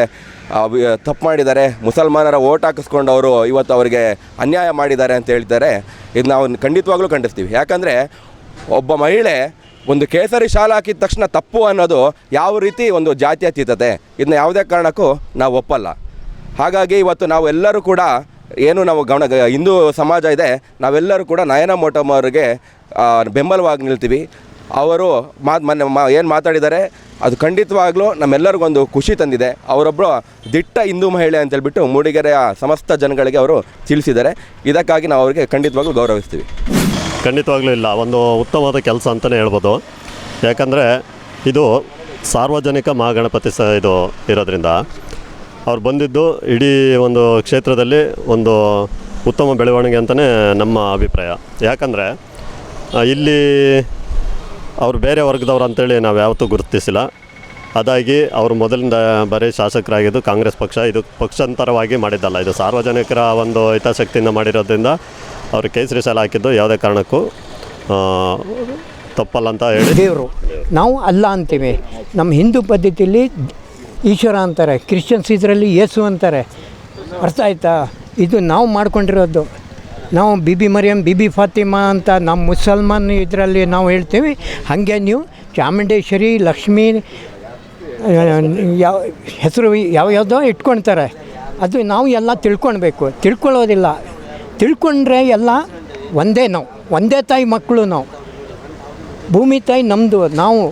ತಪ್ಪು ಮಾಡಿದ್ದಾರೆ, ಮುಸಲ್ಮಾನರ ಓಟ್ ಹಾಕಿಸ್ಕೊಂಡು ಅವರು ಇವತ್ತು ಅವರಿಗೆ ಅನ್ಯಾಯ ಮಾಡಿದ್ದಾರೆ ಅಂತ ಹೇಳ್ತಾರೆ. ಇದು ನಾವು ಖಂಡಿತವಾಗ್ಲೂ ಖಂಡಿಸ್ತೀವಿ. ಯಾಕಂದರೆ ಒಬ್ಬ ಮಹಿಳೆ ಒಂದು ಕೇಸರಿ ಶಾಲೆ ಹಾಕಿದ ತಕ್ಷಣ ತಪ್ಪು ಅನ್ನೋದು ಯಾವ ರೀತಿ ಒಂದು ಜಾತ್ಯತೀತತೆ, ಇದನ್ನ ಯಾವುದೇ ಕಾರಣಕ್ಕೂ ನಾವು ಒಪ್ಪಲ್ಲ. ಹಾಗಾಗಿ ಇವತ್ತು ನಾವೆಲ್ಲರೂ ಕೂಡ ಏನು ನಾವು ಹಿಂದೂ ಸಮಾಜ ಇದೆ, ನಾವೆಲ್ಲರೂ ಕೂಡ ನಯನ ಮೋಟಮ್ಮ ಅವರಿಗೆ ಬೆಂಬಲವಾಗಿ ನಿಲ್ತೀವಿ. ಅವರು ಏನು ಮಾತಾಡಿದ್ದಾರೆ ಅದು ಖಂಡಿತವಾಗ್ಲೂ ನಮ್ಮೆಲ್ಲರಿಗೊಂದು ಖುಷಿ ತಂದಿದೆ. ಅವರೊಬ್ಬರು ದಿಟ್ಟ ಹಿಂದೂ ಮಹಿಳೆ ಅಂತೇಳ್ಬಿಟ್ಟು ಮೂಡಿಗೆರೆಯ ಸಮಸ್ತ ಜನಗಳಿಗೆ ಅವರು ತಿಳಿಸಿದ್ದಾರೆ. ಇದಕ್ಕಾಗಿ ನಾವು ಅವರಿಗೆ ಖಂಡಿತವಾಗ್ಲೂ ಗೌರವಿಸ್ತೀವಿ. ಖಂಡಿತವಾಗ್ಲೂ ಇಲ್ಲ, ಒಂದು ಉತ್ತಮವಾದ ಕೆಲಸ ಅಂತಲೇ ಹೇಳ್ಬೋದು. ಯಾಕಂದರೆ ಇದು ಸಾರ್ವಜನಿಕ ಮಹಾಗಣಪತಿ ಇದು ಇರೋದ್ರಿಂದ ಅವ್ರು ಬಂದಿದ್ದು ಇಡೀ ಒಂದು ಕ್ಷೇತ್ರದಲ್ಲಿ ಒಂದು ಉತ್ತಮ ಬೆಳವಣಿಗೆ ಅಂತಲೇ ನಮ್ಮ ಅಭಿಪ್ರಾಯ. ಯಾಕಂದರೆ ಇಲ್ಲಿ ಅವರು ಬೇರೆ ವರ್ಗದವ್ರು ಅಂತೇಳಿ ನಾವು ಯಾವತ್ತೂ ಗುರುತಿಸಿಲ್ಲ. ಅದಾಗಿ ಅವರು ಮೊದಲಿಂದ ಬರೀ ಶಾಸಕರಾಗಿದ್ದು ಕಾಂಗ್ರೆಸ್ ಪಕ್ಷ, ಇದು ಪಕ್ಷಾಂತರವಾಗಿ ಮಾಡಿದ್ದಲ್ಲ. ಇದು ಸಾರ್ವಜನಿಕರ ಒಂದು ಹಿತಾಸಕ್ತಿಯಿಂದ ಮಾಡಿರೋದ್ರಿಂದ ಅವರು ಕೇಸರಿ ಶಾಲೆ ಹಾಕಿದ್ದು ಯಾವುದೇ ಕಾರಣಕ್ಕೂ ತಪ್ಪಲ್ಲ ಅಂತ ಹೇಳಿ. ದೇವರು ನಾವು ಅಲ್ಲ ಅಂತೀವಿ. ನಮ್ಮ ಹಿಂದೂ ಪದ್ಧತಿಯಲ್ಲಿ ಈಶ್ವರ ಅಂತಾರೆ, ಕ್ರಿಶ್ಚಿಯನ್ಸ್ ಇದರಲ್ಲಿ ಯೇಸು ಅಂತಾರೆ. ಅರ್ಥ ಆಯ್ತಾ? ಇದು ನಾವು ಮಾಡ್ಕೊಂಡಿರೋದು. ನಾವು ಬಿಬಿ ಮರಿಯಮ್, ಬಿಬಿ ಫಾತಿಮಾ ಅಂತ ನಮ್ಮ ಮುಸಲ್ಮಾನ್ ಇದರಲ್ಲಿ ನಾವು ಹೇಳ್ತೀವಿ. ಹಾಗೆ ನೀವು ಚಾಮುಂಡೇಶ್ವರಿ, ಲಕ್ಷ್ಮೀ ಯಾವ ಹೆಸರು ಯಾವುದೋ ಇಟ್ಕೊಳ್ತಾರೆ. ಅದು ನಾವು ಎಲ್ಲ ತಿಳ್ಕೊಳ್ಬೇಕು. ತಿಳ್ಕೊಳ್ಳೋದಿಲ್ಲ. ತಿಳ್ಕೊಂಡ್ರೆ ಎಲ್ಲ ಒಂದೇ, ನಾವು ಒಂದೇ ತಾಯಿ ಮಕ್ಕಳು. ನಾವು ಭೂಮಿ ತಾಯಿ ನಮ್ಮದು. ನಾವು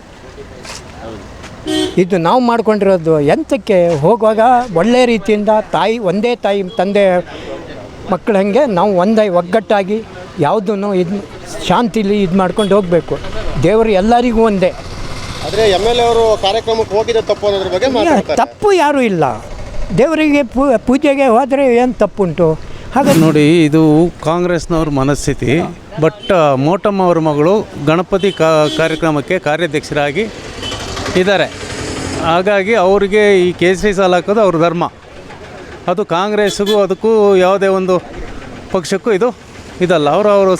ಇದು ನಾವು ಮಾಡ್ಕೊಂಡಿರೋದು. ಎಂಥಕ್ಕೆ ಹೋಗುವಾಗ ಒಳ್ಳೆಯ ರೀತಿಯಿಂದ ತಾಯಿ ಒಂದೇ ತಾಯಿ ತಂದೆ ಮಕ್ಕಳು ಹಾಗೆ ನಾವು ಒಂದೇ ಒಗ್ಗಟ್ಟಾಗಿ ಯಾವುದನ್ನು ಇದು ಶಾಂತಿಲಿ ಇದು ಮಾಡ್ಕೊಂಡು ಹೋಗಬೇಕು. ದೇವರು ಎಲ್ಲರಿಗೂ ಒಂದೇ. ಆದರೆ MLA ಅವರು ಕಾರ್ಯಕ್ರಮಕ್ಕೆ ಹೋಗಿದ್ದ ತಪ್ಪು ಅನ್ನೋದ್ರ ಬಗ್ಗೆ ಮಾತಾಡ್ತಾರೆ. ತಪ್ಪು ಯಾರೂ ಇಲ್ಲ. ದೇವರಿಗೆ ಪೂಜೆಗೆ ಹೋದರೆ ಏನು ತಪ್ಪುಂಟು? ಹಾಗಾಗಿ ನೋಡಿ, ಇದು ಕಾಂಗ್ರೆಸ್ನವ್ರ ಮನಸ್ಥಿತಿ. ಬಟ್ ಮೋಟಮ್ಮ ಅವ್ರ ಮಗಳು ಗಣಪತಿ ಕಾರ್ಯಕ್ರಮಕ್ಕೆ ಕಾರ್ಯಾಧ್ಯಕ್ಷರಾಗಿ ಇದ್ದಾರೆ. ಹಾಗಾಗಿ ಅವರಿಗೆ ಈ ಕೇಸರಿ ಶಾಲೆ ಹಾಕೋದು ಅವ್ರ ಧರ್ಮ. ಅದು ಕಾಂಗ್ರೆಸ್ಸಿಗೂ ಅದಕ್ಕೂ ಯಾವುದೇ ಒಂದು ಪಕ್ಷಕ್ಕೂ ಇದಲ್ಲ. ಅವರು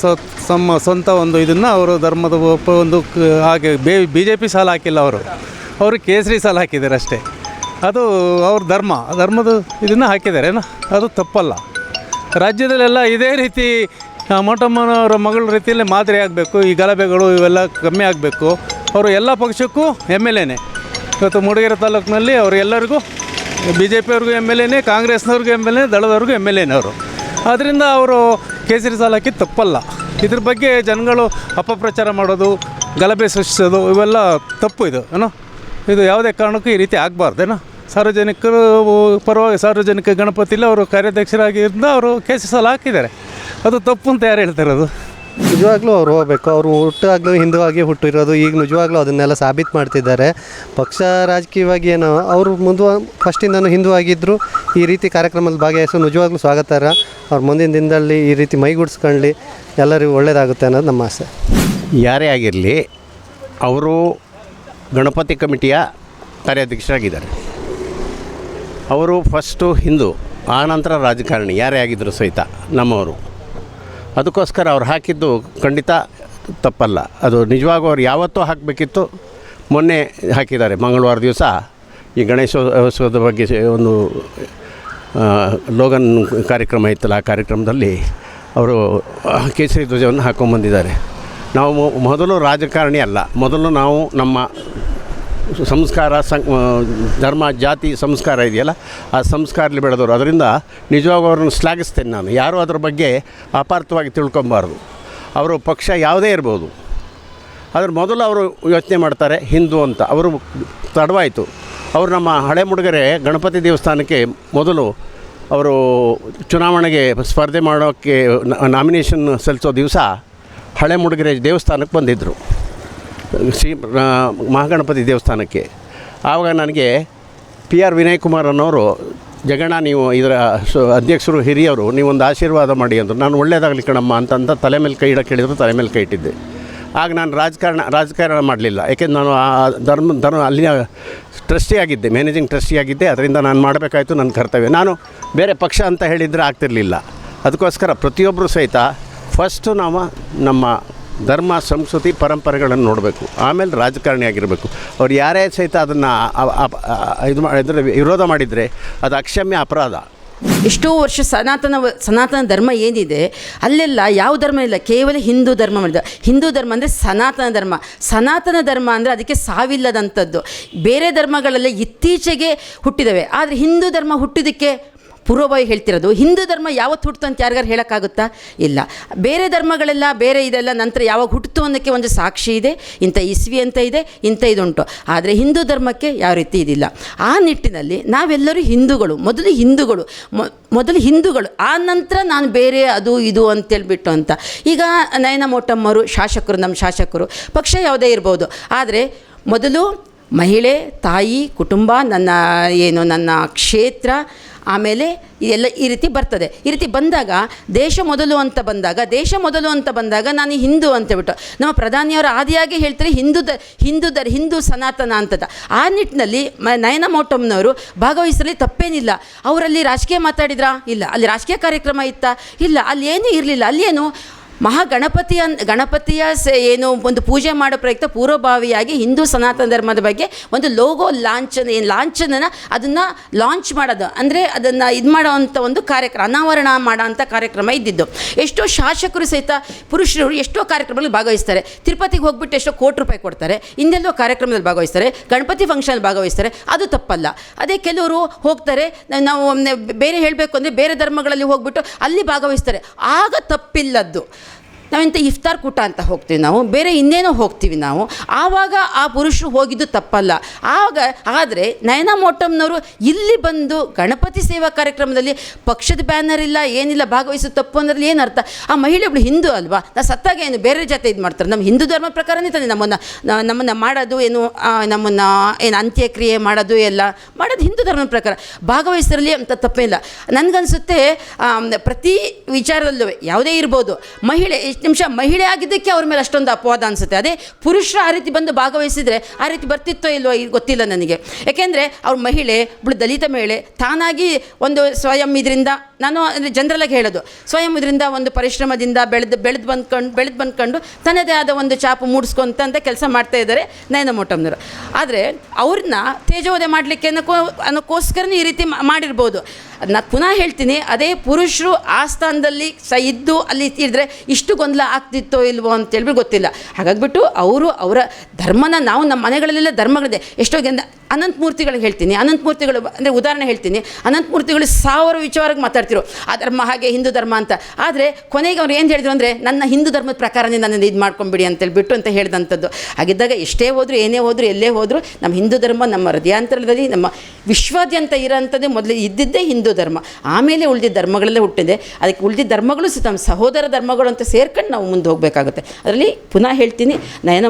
ತಮ್ಮ ಸ್ವಂತ ಒಂದು ಇದನ್ನು ಅವರು ಧರ್ಮದ ಒಂದು ಹಾಗೆ BJP ಶಾಲೆ ಹಾಕಿಲ್ಲ. ಅವರು ಕೇಸರಿ ಶಾಲೆ ಹಾಕಿದ್ದಾರೆ ಅಷ್ಟೇ. ಅದು ಅವ್ರ ಧರ್ಮದ ಇದನ್ನು ಹಾಕಿದ್ದಾರೆ. ಅದು ತಪ್ಪಲ್ಲ. ರಾಜ್ಯದಲ್ಲೆಲ್ಲ ಇದೇ ರೀತಿ ಮೋಟಮ್ಮನವರ ಮಗಳ ರೀತಿಯಲ್ಲಿ ಮಾದರಿ ಆಗಬೇಕು. ಈ ಗಲಭೆಗಳು ಇವೆಲ್ಲ ಕಮ್ಮಿ ಆಗಬೇಕು. ಅವರು ಎಲ್ಲ ಪಕ್ಷಕ್ಕೂ ಎಮ್ ಎಲ್ ಎನೇ. ಇವತ್ತು ಮೂಡಿಗೆರೆ ತಾಲೂಕಿನಲ್ಲಿ ಅವರು ಎಲ್ಲರಿಗೂ BJP ಅವ್ರಿಗೂ ಎಮ್ ಎಲ್ ಎನೇ, ಕಾಂಗ್ರೆಸ್ನವ್ರಿಗೂ ಎಮ್ ಎಲ್ ಎ, ದಳದವ್ರಿಗೂ ಎಮ್ ಎಲ್ ಎನವರು. ಆದ್ದರಿಂದ ಅವರು ಕೇಸರಿ ಸಾಲ ಹಾಕಿದ್ದು ತಪ್ಪಲ್ಲ. ಇದ್ರ ಬಗ್ಗೆ ಜನಗಳು ಅಪಪ್ರಚಾರ ಮಾಡೋದು, ಗಲಭೆ ಸೃಷ್ಟಿಸೋದು ಇವೆಲ್ಲ ತಪ್ಪು. ಇದು ಯಾವುದೇ ಕಾರಣಕ್ಕೂ ಈ ರೀತಿ ಆಗಬಾರ್ದೇನೋ. ಸಾರ್ವಜನಿಕರು ಪರವಾಗಿ ಸಾರ್ವಜನಿಕ ಗಣಪತಿಲಿ ಅವರು ಕಾರ್ಯಾಧ್ಯಕ್ಷರಾಗಿರಿಂದ ಅವರು ಕೇಸರಿ ಸಾಲ ಹಾಕಿದ್ದಾರೆ. ಅದು ತಪ್ಪು ಅಂತ ಯಾರು ಹೇಳ್ತಿರೋದು? ನಿಜವಾಗ್ಲೂ ಅವ್ರು ಹೋಗಬೇಕು. ಅವರು ಹುಟ್ಟಾಗಲೂ ಹಿಂದೂ ಆಗಿ ಹುಟ್ಟಿರೋದು. ಈಗ ನಿಜವಾಗ್ಲೂ ಅದನ್ನೆಲ್ಲ ಸಾಬೀತು ಮಾಡ್ತಿದ್ದಾರೆ. ಪಕ್ಷ ರಾಜಕೀಯವಾಗಿ ಏನೋ ಅವರು ಫಸ್ಟಿಂದನೂ ಹಿಂದೂ ಆಗಿದ್ದರು. ಈ ರೀತಿ ಕಾರ್ಯಕ್ರಮದಲ್ಲಿ ಭಾಗವಹಿಸೋ ನಿಜವಾಗ್ಲೂ ಸ್ವಾಗತಾರ. ಅವ್ರು ಮುಂದಿನ ದಿನದಲ್ಲಿ ಈ ರೀತಿ ಮೈಗೂಡಿಸ್ಕೊಳ್ಳಿ, ಎಲ್ಲರಿಗೂ ಒಳ್ಳೆಯದಾಗುತ್ತೆ ಅನ್ನೋದು ನಮ್ಮ ಆಸೆ. ಯಾರೇ ಆಗಿರಲಿ, ಅವರು ಗಣಪತಿ ಕಮಿಟಿಯ ಕಾರ್ಯಾಧ್ಯಕ್ಷರಾಗಿದ್ದಾರೆ. ಅವರು ಫಸ್ಟು ಹಿಂದೂ, ಆನಂತರ ರಾಜಕಾರಣಿ, ಯಾರೇ ಆಗಿದ್ದರೂ ಸಹಿತ ನಮ್ಮವರು. ಅದಕ್ಕೋಸ್ಕರ ಅವ್ರು ಹಾಕಿದ್ದು ಖಂಡಿತ ತಪ್ಪಲ್ಲ. ಅದು ನಿಜವಾಗೂ ಅವ್ರು ಯಾವತ್ತೂ ಹಾಕಬೇಕಿತ್ತು, ಮೊನ್ನೆ ಹಾಕಿದ್ದಾರೆ. ಮಂಗಳವಾರ ದಿವಸ ಈ ಗಣೇಶೋತ್ಸವದ ಬಗ್ಗೆ ಒಂದು ಲೋಗನ್ ಕಾರ್ಯಕ್ರಮ ಇತ್ತಲ್ಲ, ಆ ಕಾರ್ಯಕ್ರಮದಲ್ಲಿ ಅವರು ಕೇಸರಿ ಧ್ವಜವನ್ನು ಹಾಕ್ಕೊಂಬಂದಿದ್ದಾರೆ. ನಾವು ಮೊದಲು ರಾಜಕಾರಣಿ ಅಲ್ಲ, ಮೊದಲು ನಾವು ನಮ್ಮ ಸಂಸ್ಕಾರ ಧರ್ಮ ಜಾತಿ ಸಂಸ್ಕಾರ ಇದೆಯಲ್ಲ, ಆ ಸಂಸ್ಕಾರದಲ್ಲಿ ಬೆಳೆದವರು. ಅದರಿಂದ ನಿಜವಾಗೂ ಅವ್ರನ್ನ ಶ್ಲಾಘಿಸ್ತೇನೆ ನಾನು. ಯಾರೂ ಅದ್ರ ಬಗ್ಗೆ ಅಪಾರ್ಥವಾಗಿ ತಿಳ್ಕೊಬಾರ್ದು. ಅವರು ಪಕ್ಷ ಯಾವುದೇ ಇರ್ಬೋದು, ಅದ್ರ ಮೊದಲು ಅವರು ಯೋಚನೆ ಮಾಡ್ತಾರೆ ಹಿಂದೂ ಅಂತ. ಅವರು ತಡವಾಯಿತು. ಅವರು ನಮ್ಮ ಹಳೆ ಮೂಡಿಗೆರೆ ಗಣಪತಿ ದೇವಸ್ಥಾನಕ್ಕೆ ಮೊದಲು ಅವರು ಚುನಾವಣೆಗೆ ಸ್ಪರ್ಧೆ ಮಾಡೋಕ್ಕೆ ನಾಮಿನೇಷನ್ ಸಲ್ಲಿಸೋ ದಿವಸ ಹಳೆ ಮೂಡಿಗೆರೆ ದೇವಸ್ಥಾನಕ್ಕೆ ಬಂದಿದ್ದರು, ಶ್ರೀ ಮಹಾಗಣಪತಿ ದೇವಸ್ಥಾನಕ್ಕೆ. ಆವಾಗ ನನಗೆ PR ವಿನಯ್ ಕುಮಾರ್ ಅನ್ನೋರು, ಜಗಣ್ಣ ನೀವು ಇದರ ಅಧ್ಯಕ್ಷರು ಹಿರಿಯವರು, ನೀವೊಂದು ಆಶೀರ್ವಾದ ಮಾಡಿ ಅಂದರು. ನಾನು ಒಳ್ಳೆಯದಾಗಲಿ ಕಣಮ್ಮ ಅಂತ ತಲೆ ಮೇಲೆ ಕೈ ಇಡಕ್ಕೆ ಹೇಳಿದ್ರು, ತಲೆ ಮೇಲೆ ಕೈ ಇಟ್ಟಿದ್ದೆ. ಆಗ ನಾನು ರಾಜಕಾರಣ ಮಾಡಲಿಲ್ಲ. ಯಾಕೆಂದ್ರೆ ನಾನು ಆ ಧರ್ಮ ಅಲ್ಲಿನ ಟ್ರಸ್ಟಿ ಆಗಿದ್ದೆ, ಮ್ಯಾನೇಜಿಂಗ್ ಟ್ರಸ್ಟಿ ಆಗಿದ್ದೆ. ಅದರಿಂದ ನಾನು ಮಾಡಬೇಕಾಯ್ತು, ನನ್ನ ಕರ್ತವ್ಯ. ನಾನು ಬೇರೆ ಪಕ್ಷ ಅಂತ ಹೇಳಿದರೆ ಆಗ್ತಿರಲಿಲ್ಲ. ಅದಕ್ಕೋಸ್ಕರ ಪ್ರತಿಯೊಬ್ಬರು ಸಹಿತ ಫಸ್ಟು ನಾವು ನಮ್ಮ ಧರ್ಮ ಸಂಸ್ಕೃತಿ ಪರಂಪರೆಗಳನ್ನು ನೋಡಬೇಕು, ಆಮೇಲೆ ರಾಜಕಾರಣಿ ಆಗಿರಬೇಕು. ಅವ್ರು ಯಾರೇ ಸಹಿತ ಅದನ್ನು ಇದರ ವಿರೋಧ ಮಾಡಿದರೆ ಅದು ಅಕ್ಷಮ್ಯ ಅಪರಾಧ. ಎಷ್ಟೋ ವರ್ಷ ಸನಾತನ ಧರ್ಮ ಏನಿದೆ ಅಲ್ಲೆಲ್ಲ ಯಾವ ಧರ್ಮ ಇಲ್ಲ, ಕೇವಲ ಹಿಂದೂ ಧರ್ಮ ಮಾಡಿದ. ಹಿಂದೂ ಧರ್ಮ ಅಂದರೆ ಸನಾತನ ಧರ್ಮ ಅಂದರೆ ಅದಕ್ಕೆ ಸಾವಿಲ್ಲದಂಥದ್ದು. ಬೇರೆ ಧರ್ಮಗಳೆಲ್ಲ ಇತ್ತೀಚೆಗೆ ಹುಟ್ಟಿದವೆ, ಆದರೆ ಹಿಂದೂ ಧರ್ಮ ಹುಟ್ಟಿದ್ದಕ್ಕೆ ಪೂರ್ವಭಾವಿ ಹೇಳ್ತಿರೋದು. ಹಿಂದೂ ಧರ್ಮ ಯಾವತ್ತು ಹುಟ್ಟಿತು ಅಂತ ಯಾರಿಗಾರು ಹೇಳೋಕ್ಕಾಗುತ್ತಾ? ಇಲ್ಲ. ಬೇರೆ ಧರ್ಮಗಳೆಲ್ಲ ಬೇರೆ ಇದೆಲ್ಲ ನಂತರ ಯಾವಾಗ ಹುಟ್ಟಿತು ಅನ್ನೋಕ್ಕೆ ಒಂದು ಸಾಕ್ಷಿ ಇದೆ, ಇಂಥ ಇಸ್ವಿ ಅಂತ ಇದೆ, ಇಂಥ ಇದುಂಟು. ಆದರೆ ಹಿಂದೂ ಧರ್ಮಕ್ಕೆ ಯಾವ ರೀತಿ ಇದಿಲ್ಲ. ಆ ನಿಟ್ಟಿನಲ್ಲಿ ನಾವೆಲ್ಲರೂ ಹಿಂದೂಗಳು, ಮೊದಲು ಹಿಂದೂಗಳು, ಆ ನಂತರ ನಾನು ಬೇರೆ ಅದು ಇದು ಅಂತೇಳ್ಬಿಟ್ಟು ಅಂತ. ಈಗ ನಯನ ಮೋಟಮ್ಮರು ಶಾಸಕರು, ನಮ್ಮ ಶಾಸಕರು, ಪಕ್ಷ ಯಾವುದೇ ಇರ್ಬೋದು, ಆದರೆ ಮೊದಲು ಮಹಿಳೆ, ತಾಯಿ, ಕುಟುಂಬ, ನನ್ನ ಕ್ಷೇತ್ರ, ಆಮೇಲೆ ಇದೆಲ್ಲ ಈ ರೀತಿ ಬರ್ತದೆ. ಈ ರೀತಿ ಬಂದಾಗ ದೇಶ ಮೊದಲು ಅಂತ ಬಂದಾಗ ನಾನು ಹಿಂದೂ ಅಂತೇಳ್ಬಿಟ್ಟು ನಮ್ಮ ಪ್ರಧಾನಿಯವರು ಆದಿಯಾಗಿ ಹೇಳ್ತಾರೆ ಹಿಂದೂ ಸನಾತನ ಅಂತದ. ಆ ನಿಟ್ಟಿನಲ್ಲಿ ನಯನ ಮೋಟಮ್ನವರು ಭಾಗವಹಿಸಲಿ ತಪ್ಪೇನಿಲ್ಲ. ಅವರಲ್ಲಿ ರಾಜಕೀಯ ಮಾತಾಡಿದ್ರಾ? ಇಲ್ಲ. ಅಲ್ಲಿ ರಾಜಕೀಯ ಕಾರ್ಯಕ್ರಮ ಇತ್ತಾ? ಇಲ್ಲ. ಅಲ್ಲಿ ಏನೂ ಇರಲಿಲ್ಲ. ಅಲ್ಲೇನು ಗಣಪತಿಯ ಏನು ಒಂದು ಪೂಜೆ ಮಾಡೋ ಪ್ರಯುಕ್ತ ಪೂರ್ವಭಾವಿಯಾಗಿ ಹಿಂದೂ ಸನಾತನ ಧರ್ಮದ ಬಗ್ಗೆ ಒಂದು ಲೋಗೋ ಲಾಂಛನ ಅದನ್ನು ಲಾಂಚ್ ಮಾಡೋದು, ಅಂದರೆ ಅದನ್ನು ಇದು ಮಾಡೋವಂಥ ಒಂದು ಕಾರ್ಯಕ್ರಮ, ಅನಾವರಣ ಮಾಡೋವಂಥ ಕಾರ್ಯಕ್ರಮ ಇದ್ದಿದ್ದು. ಎಷ್ಟೋ ಶಾಸಕರು ಸಹಿತ ಪುರುಷರು ಎಷ್ಟೋ ಕಾರ್ಯಕ್ರಮದಲ್ಲಿ ಭಾಗವಹಿಸ್ತಾರೆ. ತಿರುಪತಿಗೆ ಹೋಗ್ಬಿಟ್ಟು ಎಷ್ಟೋ ಕೋಟಿ ರೂಪಾಯಿ ಕೊಡ್ತಾರೆ, ಇನ್ನೆಲ್ಲೋ ಕಾರ್ಯಕ್ರಮದಲ್ಲಿ ಭಾಗವಹಿಸ್ತಾರೆ, ಗಣಪತಿ ಫಂಕ್ಷನಲ್ಲಿ ಭಾಗವಹಿಸ್ತಾರೆ. ಅದು ತಪ್ಪಲ್ಲ. ಅದೇ ಕೆಲವರು ಹೋಗ್ತಾರೆ, ನಾವು ಬೇರೆ ಹೇಳಬೇಕು ಅಂದರೆ ಬೇರೆ ಧರ್ಮಗಳಲ್ಲಿ ಹೋಗ್ಬಿಟ್ಟು ಅಲ್ಲಿ ಭಾಗವಹಿಸ್ತಾರೆ, ಆಗ ತಪ್ಪಿಲ್ಲದ್ದು. ನಾವಿಂಥ ಇಫ್ತಾರ್ ಕೂಟ ಅಂತ ಹೋಗ್ತೀವಿ, ನಾವು ಬೇರೆ ಇನ್ನೇನೋ ಹೋಗ್ತೀವಿ ನಾವು, ಆವಾಗ ಆ ಪುರುಷರು ಹೋಗಿದ್ದು ತಪ್ಪಲ್ಲ. ಆದರೆ ನಯನ ಮೋಟಮ್ನವರು ಇಲ್ಲಿ ಬಂದು ಗಣಪತಿ ಸೇವಾ ಕಾರ್ಯಕ್ರಮದಲ್ಲಿ ಪಕ್ಷದ ಬ್ಯಾನರ್ ಇಲ್ಲ, ಏನಿಲ್ಲ, ಭಾಗವಹಿಸೋ ತಪ್ಪು ಅಂದ್ರಲ್ಲಿ ಏನು ಅರ್ಥ? ಆ ಮಹಿಳೆ ಒಬ್ಬಳು ಹಿಂದೂ ಅಲ್ವಾ? ಸತ್ತಾಗ ಏನು ಬೇರೆ ಜೊತೆ ಇದು ಮಾಡ್ತಾರೆ? ನಮ್ಮ ಹಿಂದೂ ಧರ್ಮ ಪ್ರಕಾರನೇ ತಾನೆ ನಮ್ಮನ್ನು ಮಾಡೋದು, ನಮ್ಮನ್ನು ಅಂತ್ಯಕ್ರಿಯೆ ಮಾಡೋದು ಎಲ್ಲ ಮಾಡೋದು ಹಿಂದೂ ಧರ್ಮದ ಪ್ರಕಾರ. ಭಾಗವಹಿಸರಲ್ಲಿ ಅಂತ ತಪ್ಪೇ ಇಲ್ಲ. ನನಗನ್ಸುತ್ತೆ ಪ್ರತಿ ವಿಚಾರದಲ್ಲೂ ಯಾವುದೇ ಇರ್ಬೋದು, ಮಹಿಳೆ ಆಗಿದ್ದಕ್ಕೆ ಅವ್ರ ಮೇಲೆ ಅಷ್ಟೊಂದು ಅಪವಾದ ಅನಿಸುತ್ತೆ. ಅದೇ ಪುರುಷರು ಆ ರೀತಿ ಬಂದು ಭಾಗವಹಿಸಿದರೆ ಆ ರೀತಿ ಬರ್ತಿತ್ತೋ ಇಲ್ವೋ ಗೊತ್ತಿಲ್ಲ ನನಗೆ. ಯಾಕೆಂದರೆ ಅವ್ರ ಮಹಿಳೆ, ಒಬ್ಬಳು ದಲಿತ ಮಹಿಳೆ, ತಾನಾಗಿ ಒಂದು ಸ್ವಯಂ ಇದರಿಂದ, ನಾನು ಜನರಲ್ಲಾಗಿ ಹೇಳೋದು, ಸ್ವಯಂ ಇದರಿಂದ ಒಂದು ಪರಿಶ್ರಮದಿಂದ ಬೆಳೆದು ಬಂದ್ಕೊಂಡು ತನ್ನದೇ ಆದ ಒಂದು ಛಾಪು ಮೂಡಿಸ್ಕೊಂತ ಕೆಲಸ ಮಾಡ್ತಾ ಇದ್ದಾರೆ ನಯನ ಮೋಟಮ್ನವರು. ಆದರೆ ಅವ್ರನ್ನ ತೇಜೋವಧೆ ಮಾಡಲಿಕ್ಕೆ ಅನ್ನೋಕ್ಕೋಸ್ಕರನೇ ಈ ರೀತಿ ಮಾಡಿರ್ಬೋದು. ಪುನಃ ಹೇಳ್ತೀನಿ, ಅದೇ ಪುರುಷರು ಆ ಸ್ಥಾನದಲ್ಲಿ ಇದ್ದು ಅಲ್ಲಿ ಇದ್ದರೆ ಇಷ್ಟು ಗೊಂದಲ ಆಗ್ತಿತ್ತೋ ಇಲ್ವೋ ಅಂತೇಳ್ಬಿಟ್ಟು ಗೊತ್ತಿಲ್ಲ. ಹಾಗಾಗ್ಬಿಟ್ಟು ಅವರು ಅವರ ಧರ್ಮನ, ನಾವು ನಮ್ಮ ಮನೆಗಳಲ್ಲೆಲ್ಲ ಧರ್ಮಗಳಿದೆ. ಎಷ್ಟೋ ಅನಂತಮೂರ್ತಿಗಳಿಗೆ ಹೇಳ್ತೀನಿ, ಅನಂತಮೂರ್ತಿಗಳು ಅಂದರೆ ಉದಾಹರಣೆ ಹೇಳ್ತೀನಿ, ಅನಂತಮೂರ್ತಿಗಳು 1000 ವಿಚಾರಕ್ಕೆ ಮಾತಾಡ್ತಿರು, ಆ ಧರ್ಮ ಹಾಗೆ ಹಿಂದೂ ಧರ್ಮ ಅಂತ. ಆದರೆ ಕೊನೆಗೆ ಅವ್ರು ಏನು ಹೇಳಿದ್ರು ಅಂದರೆ, ನನ್ನ ಹಿಂದೂ ಧರ್ಮದ ಪ್ರಕಾರನೇ ನನ್ನನ್ನು ಇದು ಮಾಡ್ಕೊಂಬಿಡಿ ಅಂತೇಳ್ಬಿಟ್ಟು ಅಂತ ಹೇಳಿದಂಥದ್ದು. ಹಾಗಿದ್ದಾಗ ಎಷ್ಟೇ ಹೋದರೂ ಏನೇ ಹೋದರೂ ಎಲ್ಲೇ ಹೋದರೂ ನಮ್ಮ ಹಿಂದೂ ಧರ್ಮ ನಮ್ಮ ಹೃದಯಾಂತರದಲ್ಲಿ ನಮ್ಮ ವಿಶ್ವಾದ್ಯಂತ ಇರೋಂಥದ್ದೇ ಮೊದಲು ಇದ್ದಿದ್ದೇ ಹಿಂದೂ ಧರ್ಮ. ಆಮೇಲೆ ಉಳಿದಿದ್ದ ಧರ್ಮಗಳೆಲ್ಲ ಹುಟ್ಟಿದೆ. ಅದಕ್ಕೆ ಉಳಿದಿದ್ದ ಧರ್ಮಗಳು ನಮ್ಮ ಸಹೋದರ ಧರ್ಮಗಳು ಅಂತ ಸೇರ್ಕೊಂಡು ನಾವು ಮುಂದೆ ಹೋಗಬೇಕಾಗುತ್ತೆ. ಅದರಲ್ಲಿ ಪುನಃ ಹೇಳ್ತೀನಿ, ನಯನ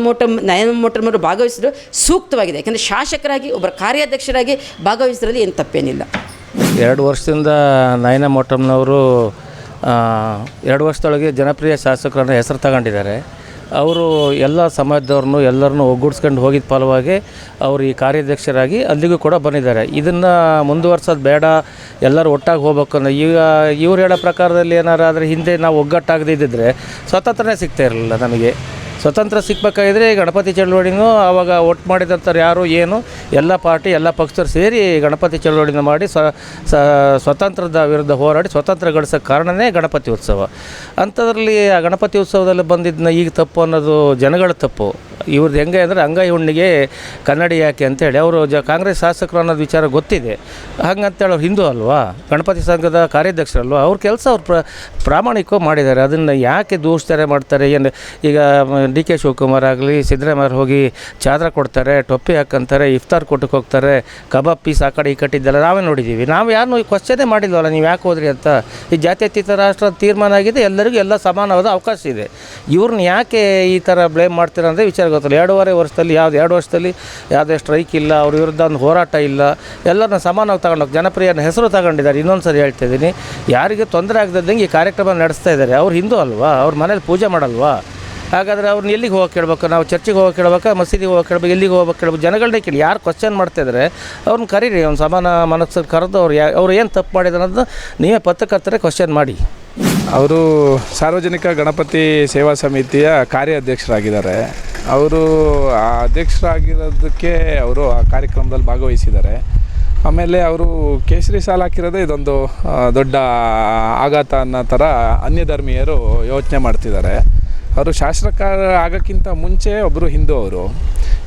ಮೋಟಮ್ಮರು ಭಾಗವಹಿಸಿದ್ರು ಸೂಕ್ತವಾಗಿದೆ. ಯಾಕೆಂದರೆ ಶಾಸಕರಾಗಿ ಒಬ್ಬರ ಕಾರ್ಯಾಧ್ಯಕ್ಷರಾಗಿ ಭಾಗವಹಿಸೋದ್ರಲ್ಲಿ ಏನು ತಪ್ಪೇನಿಲ್ಲ. 2 ವರ್ಷದಿಂದ ನಯನ ಮೋಟಮ್ನವರು 2 ವರ್ಷದೊಳಗೆ ಜನಪ್ರಿಯ ಶಾಸಕರನ್ನು ಹೆಸರು ತಗೊಂಡಿದ್ದಾರೆ. ಅವರು ಎಲ್ಲ ಸಮಾಜದವ್ರನ್ನೂ ಎಲ್ಲರನ್ನೂ ಒಗ್ಗೂಡಿಸ್ಕೊಂಡು ಹೋಗಿದ್ದ ಫಲವಾಗಿ ಅವರು ಈ ಕಾರ್ಯಾಧ್ಯಕ್ಷರಾಗಿ ಅಲ್ಲಿಗೂ ಕೂಡ ಬಂದಿದ್ದಾರೆ. ಇದನ್ನು ಮುಂದುವರ್ಸೋದು ಬೇಡ, ಎಲ್ಲರೂ ಒಟ್ಟಾಗಿ ಹೋಗ್ಬೇಕು ಅನ್ನೋ ಈಗ ಇವ್ರು ಹೇಳೋ ಪ್ರಕಾರದಲ್ಲಿ ಏನಾರು ಆದರೆ ಹಿಂದೆ ನಾವು ಒಗ್ಗಟ್ಟಾಗದಿದ್ದರೆ ಸ್ವತಂತ್ರನೇ ಸಿಗ್ತಾ ಇರಲಿಲ್ಲ. ನಮಗೆ ಸ್ವತಂತ್ರ ಸಿಕ್ಕಬೇಕಾಗಿದ್ರೆ ಗಣಪತಿ ಚಳವಳಿನೂ ಆವಾಗ ಒಟ್ಟು ಮಾಡಿದಂಥವ್ರು ಯಾರು ಏನು ಎಲ್ಲ ಪಾರ್ಟಿ ಎಲ್ಲ ಪಕ್ಷದವ್ರು ಸೇರಿ ಗಣಪತಿ ಚಳವಳಿನ ಮಾಡಿ ಸ್ವತಂತ್ರದ ವಿರುದ್ಧ ಹೋರಾಡಿ ಸ್ವತಂತ್ರ ಗಳಿಸೋಕ್ಕೆ ಕಾರಣವೇ ಗಣಪತಿ ಉತ್ಸವ. ಅಂಥದ್ರಲ್ಲಿ ಆ ಗಣಪತಿ ಉತ್ಸವದಲ್ಲಿ ಬಂದಿದ್ದನ್ನ ಈಗ ತಪ್ಪು ಅನ್ನೋದು ಜನಗಳ ತಪ್ಪು. ಇವ್ರದ್ದು ಹೆಂಗೆ ಅಂದರೆ ಅಂಗೈ ಹುಣ್ಣಿಗೆ ಕನ್ನಡಿ ಯಾಕೆ ಅಂತೇಳಿ ಅವರು ಕಾಂಗ್ರೆಸ್ ಶಾಸಕರು ಅನ್ನೋದು ವಿಚಾರ ಗೊತ್ತಿದೆ. ಹಂಗಂತೇಳಿ ಅವ್ರು ಹಿಂದೂ ಅಲ್ವಾ, ಗಣಪತಿ ಸಂಘದ ಕಾರ್ಯಾಧ್ಯಕ್ಷರಲ್ವಾ, ಅವ್ರ ಕೆಲಸ ಅವ್ರು ಪ್ರಾಮಾಣಿಕವಾಗಿ ಮಾಡಿದ್ದಾರೆ. ಅದನ್ನು ಯಾಕೆ ದೂಷಣೆ ಮಾಡ್ತಾರೆ? ಏನು ಈಗ ಡಿ.ಕೆ. ಶಿವಕುಮಾರ್ ಆಗಲಿ ಸಿದ್ದರಾಮಯ್ಯ ಹೋಗಿ ಚಾದ್ರ ಕೊಡ್ತಾರೆ, ಟೊಪ್ಪಿ ಹಾಕಂತಾರೆ, ಇಫ್ತಾರ್ ಕೊಟ್ಟಕ್ಕೆ ಹೋಗ್ತಾರೆ, ಕಬಾಬ್ ಪೀಸ್ ಆ ಕಡೆ ಈ ಕಟ್ಟಿದ್ದೆಲ್ಲ ನಾವೇ ನೋಡಿದ್ದೀವಿ. ನಾವು ಯಾರನ್ನೂ ಕ್ವಶ್ಚನ್ನೇ ಮಾಡಿಲ್ವಲ್ಲ ನೀವು ಯಾಕೆ ಹೋದ್ರಿ ಅಂತ. ಈ ಜಾತ್ಯತೀತ ರಾಷ್ಟ್ರ ತೀರ್ಮಾನ ಆಗಿದೆ, ಎಲ್ಲರಿಗೂ ಎಲ್ಲ ಸಮಾನವಾದ ಅವಕಾಶ ಇದೆ. ಇವ್ರನ್ನ ಯಾಕೆ ಈ ಥರ ಬ್ಲೇಮ್ ಮಾಡ್ತೀರ ಅಂದರೆ ವಿಚಾರ ಗೊತ್ತಿಲ್ಲ. 2.5 ವರ್ಷದಲ್ಲಿ 2 ವರ್ಷದಲ್ಲಿ ಯಾವುದೇ ಸ್ಟ್ರೈಕ್ ಇಲ್ಲ, ಅವ್ರ ವಿರುದ್ಧ ಒಂದು ಹೋರಾಟ ಇಲ್ಲ, ಎಲ್ಲರನ್ನ ಸಮಾನವಾಗಿ ತಗೊಂಡೋಗಿ ಜನಪ್ರಿಯನ ಹೆಸರು ತಗೊಂಡಿದ್ದಾರೆ. ಇನ್ನೊಂದು ಸರಿ ಹೇಳ್ತಾಯಿದ್ದೀನಿ, ಯಾರಿಗೆ ತೊಂದರೆ ಆಗದಂಗೆ ಈ ಕಾರ್ಯಕ್ರಮ ನಡೆಸ್ತಾ ಇದ್ದಾರೆ. ಅವ್ರು ಹಿಂದೂ ಅಲ್ವಾ, ಅವ್ರ ಮನೇಲಿ ಪೂಜೆ ಮಾಡಲ್ವಾ? ಹಾಗಾದರೆ ಅವ್ರನ್ನ ಎಲ್ಲಿಗೆ ಹೋಗಕ್ಕೆ ಕೇಳ್ಬೇಕು? ನಾವು ಚರ್ಚಿಗೆ ಹೋಗಕ್ಕೆ ಕೇಳ್ಬೇಕಾ, ಮಸೀದಿಗೆ ಹೋಗಕ್ಕೆ ಕೇಳ್ಬೇಕು, ಎಲ್ಲಿಗೆ ಹೋಗಕ್ಕೆ ಕೇಳ್ಬೇಕು? ಜನಗಳನ್ನೇ ಕೇಳಿ. ಯಾರು ಕ್ವಶನ್ ಮಾಡ್ತಾಯಿದ್ದಾರೆ ಅವ್ರನ್ನ ಕರೀರಿ, ಒಂದು ಸಮಾನ ಮನಸ್ಸಲ್ಲಿ ಕರೆದು ಅವ್ರು ಏನು ತಪ್ಪು ಮಾಡಿದ್ರು ಅನ್ನೋದು ನೀವೇ ಪತ್ರಕರ್ತರೇ ಕ್ವಶನ್ ಮಾಡಿ. ಅವರು ಸಾರ್ವಜನಿಕ ಗಣಪತಿ ಸೇವಾ ಸಮಿತಿಯ ಕಾರ್ಯಾಧ್ಯಕ್ಷರಾಗಿದ್ದಾರೆ. ಅವರು ಆ ಅಧ್ಯಕ್ಷರಾಗಿರೋದಕ್ಕೆ ಅವರು ಆ ಕಾರ್ಯಕ್ರಮದಲ್ಲಿ ಭಾಗವಹಿಸಿದ್ದಾರೆ. ಆಮೇಲೆ ಅವರು ಕೇಸರಿ ಸಾಲ ಹಾಕಿರೋದೇ ಇದೊಂದು ದೊಡ್ಡ ಆಘಾತ ಅನ್ನೋ ಥರ ಅನ್ಯಧರ್ಮೀಯರು ಯೋಚನೆ ಮಾಡ್ತಿದ್ದಾರೆ. ಅವರು ಶಾಸಕರ ಆಗೋಕ್ಕಿಂತ ಮುಂಚೆ ಒಬ್ಬರು ಅವರು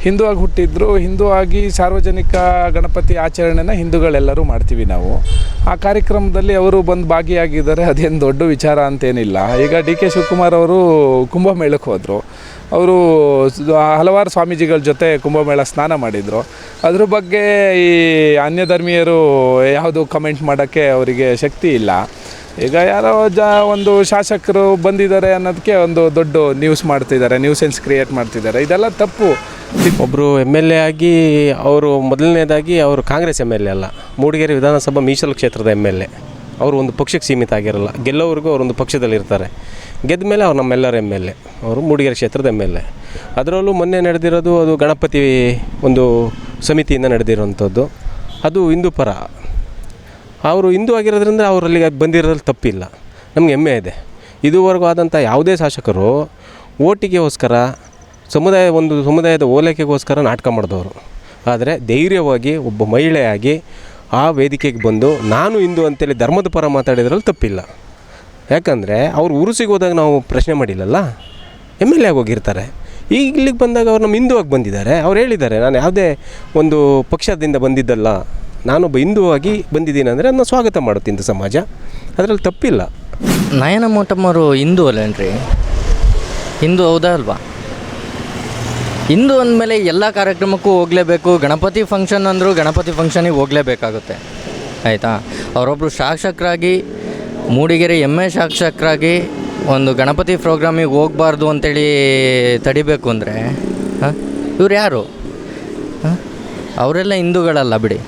ಹಿಂದೂ ಆಗಿ ಹುಟ್ಟಿದ್ರು. ಹಿಂದೂ ಆಗಿ ಸಾರ್ವಜನಿಕ ಗಣಪತಿ ಆಚರಣೆನ ಹಿಂದೂಗಳೆಲ್ಲರೂ ಮಾಡ್ತೀವಿ ನಾವು. ಆ ಕಾರ್ಯಕ್ರಮದಲ್ಲಿ ಅವರು ಬಂದು ಭಾಗಿಯಾಗಿದ್ದಾರೆ, ಅದೇನು ದೊಡ್ಡ ವಿಚಾರ ಅಂತೇನಿಲ್ಲ. ಈಗ ಡಿ.ಕೆ. ಶಿವಕುಮಾರ್ ಅವರು ಕುಂಭಮೇಳಕ್ಕೆ ಹೋದರು. ಅವರು ಹಲವಾರು ಸ್ವಾಮೀಜಿಗಳ ಜೊತೆ ಕುಂಭಮೇಳ ಸ್ನಾನ ಮಾಡಿದರು. ಅದ್ರ ಬಗ್ಗೆ ಈ ಅನ್ಯಧರ್ಮೀಯರು ಯಾವುದು ಕಮೆಂಟ್ ಮಾಡೋಕ್ಕೆ ಅವರಿಗೆ ಶಕ್ತಿ ಇಲ್ಲ. ಈಗ ಯಾರೋ ಒಂದು ಶಾಸಕರು ಬಂದಿದ್ದಾರೆ ಅನ್ನೋದಕ್ಕೆ ಒಂದು ದೊಡ್ಡ ನ್ಯೂಸ್ ಮಾಡ್ತಿದ್ದಾರೆ, ನ್ಯೂಸೆನ್ಸ್ ಕ್ರಿಯೇಟ್ ಮಾಡ್ತಿದ್ದಾರೆ. ಇದೆಲ್ಲ ತಪ್ಪು. ಒಬ್ಬರು MLA ಆಗಿ ಅವರು ಮೊದಲನೇದಾಗಿ ಅವರು ಕಾಂಗ್ರೆಸ್ MLA ಅಲ್ಲ, ಮೂಡಿಗೆರೆ ವಿಧಾನಸಭಾ ಮೀಸಲು ಕ್ಷೇತ್ರದ MLA. ಅವರು ಒಂದು ಪಕ್ಷಕ್ಕೆ ಸೀಮಿತ ಆಗಿರಲ್ಲ, ಗೆಲ್ಲೋವರೆಗೂ ಅವರೊಂದು ಪಕ್ಷದಲ್ಲಿರ್ತಾರೆ. ಗೆದ್ದ ಮೇಲೆ ಅವ್ರು ನಮ್ಮೆಲ್ಲರ MLA, ಅವರು ಮೂಡಿಗೆರೆ ಕ್ಷೇತ್ರದ MLA. ಅದರಲ್ಲೂ ಮೊನ್ನೆ ನಡೆದಿರೋದು ಅದು ಗಣಪತಿ ಒಂದು ಸಮಿತಿಯಿಂದ ನಡೆದಿರೋವಂಥದ್ದು. ಅದು ಹಿಂದೂ ಪರ. ಅವರು ಹಿಂದೂ ಆಗಿರೋದ್ರಿಂದ ಅವರಲ್ಲಿಗೆ ಬಂದಿರೋದ್ರಲ್ಲಿ ತಪ್ಪಿಲ್ಲ, ನಮಗೆ ಹೆಮ್ಮೆ ಇದೆ. ಇದುವರೆಗೂ ಆದಂಥ ಯಾವುದೇ ಶಾಸಕರು ಓಟಿಗೆಗೋಸ್ಕರ ಸಮುದಾಯದ ಓಲೈಕೆಗೋಸ್ಕರ ನಾಟಕ ಮಾಡಿದವರು. ಆದರೆ ಧೈರ್ಯವಾಗಿ ಒಬ್ಬ ಮಹಿಳೆಯಾಗಿ ಆ ವೇದಿಕೆಗೆ ಬಂದು ನಾನು ಹಿಂದೂ ಅಂತೇಳಿ ಧರ್ಮದ ಪರ ಮಾತಾಡಿದ್ರಲ್ಲಿ ತಪ್ಪಿಲ್ಲ. ಯಾಕಂದರೆ ಅವ್ರು ಉರುಸಿಗೆ ಹೋದಾಗ ನಾವು ಪ್ರಶ್ನೆ ಮಾಡಿಲ್ಲಲ್ಲ, MLA ಆಗಿ ಹೋಗಿರ್ತಾರೆ. ಈಗ ಇಲ್ಲಿಗೆ ಬಂದಾಗ ಅವ್ರು ನಮ್ಮ ಹಿಂದೂ ಆಗಿ ಬಂದಿದ್ದಾರೆ. ಅವ್ರು ಹೇಳಿದ್ದಾರೆ, ನಾನು ಯಾವುದೇ ಒಂದು ಪಕ್ಷದಿಂದ ಬಂದಿದ್ದಲ್ಲ, ನಾನೊಬ್ಬ ಹಿಂದೂ ಆಗಿ ಬಂದಿದ್ದೀನಿ ಅಂದರೆ ಅದನ್ನ ಸ್ವಾಗತ ಮಾಡುತ್ತೆ ಹಿಂದೂ ಸಮಾಜ, ಅದರಲ್ಲಿ ತಪ್ಪಿಲ್ಲ. ನಯನ ಮೋಟಮ್ಮರು ಹಿಂದೂ ಅಲ್ಲೇನ್ರಿ? ಹಿಂದೂ ಹೌದಾ ಅಲ್ವಾ? ಹಿಂದೂ ಅಂದಮೇಲೆ ಎಲ್ಲ ಕಾರ್ಯಕ್ರಮಕ್ಕೂ ಹೋಗಲೇಬೇಕು. ಗಣಪತಿ ಫಂಕ್ಷನ್ ಅಂದರೂ ಗಣಪತಿ ಫಂಕ್ಷನಿಗೆ ಹೋಗಲೇಬೇಕಾಗುತ್ತೆ, ಆಯಿತಾ? ಅವರೊಬ್ಬರು ಶಾಸಕರಾಗಿ ಮೂಡಿಗೆರೆ MA ಶಾಸಕರಾಗಿ ಒಂದು ಗಣಪತಿ ಪ್ರೋಗ್ರಾಮಿಗೆ ಹೋಗಬಾರ್ದು ಅಂತೇಳಿ ತಡಿಬೇಕು ಅಂದರೆ ಇವ್ರು ಯಾರು? ಅವರೆಲ್ಲ ಹಿಂದೂಗಳಲ್ಲ ಬಿಡಿ.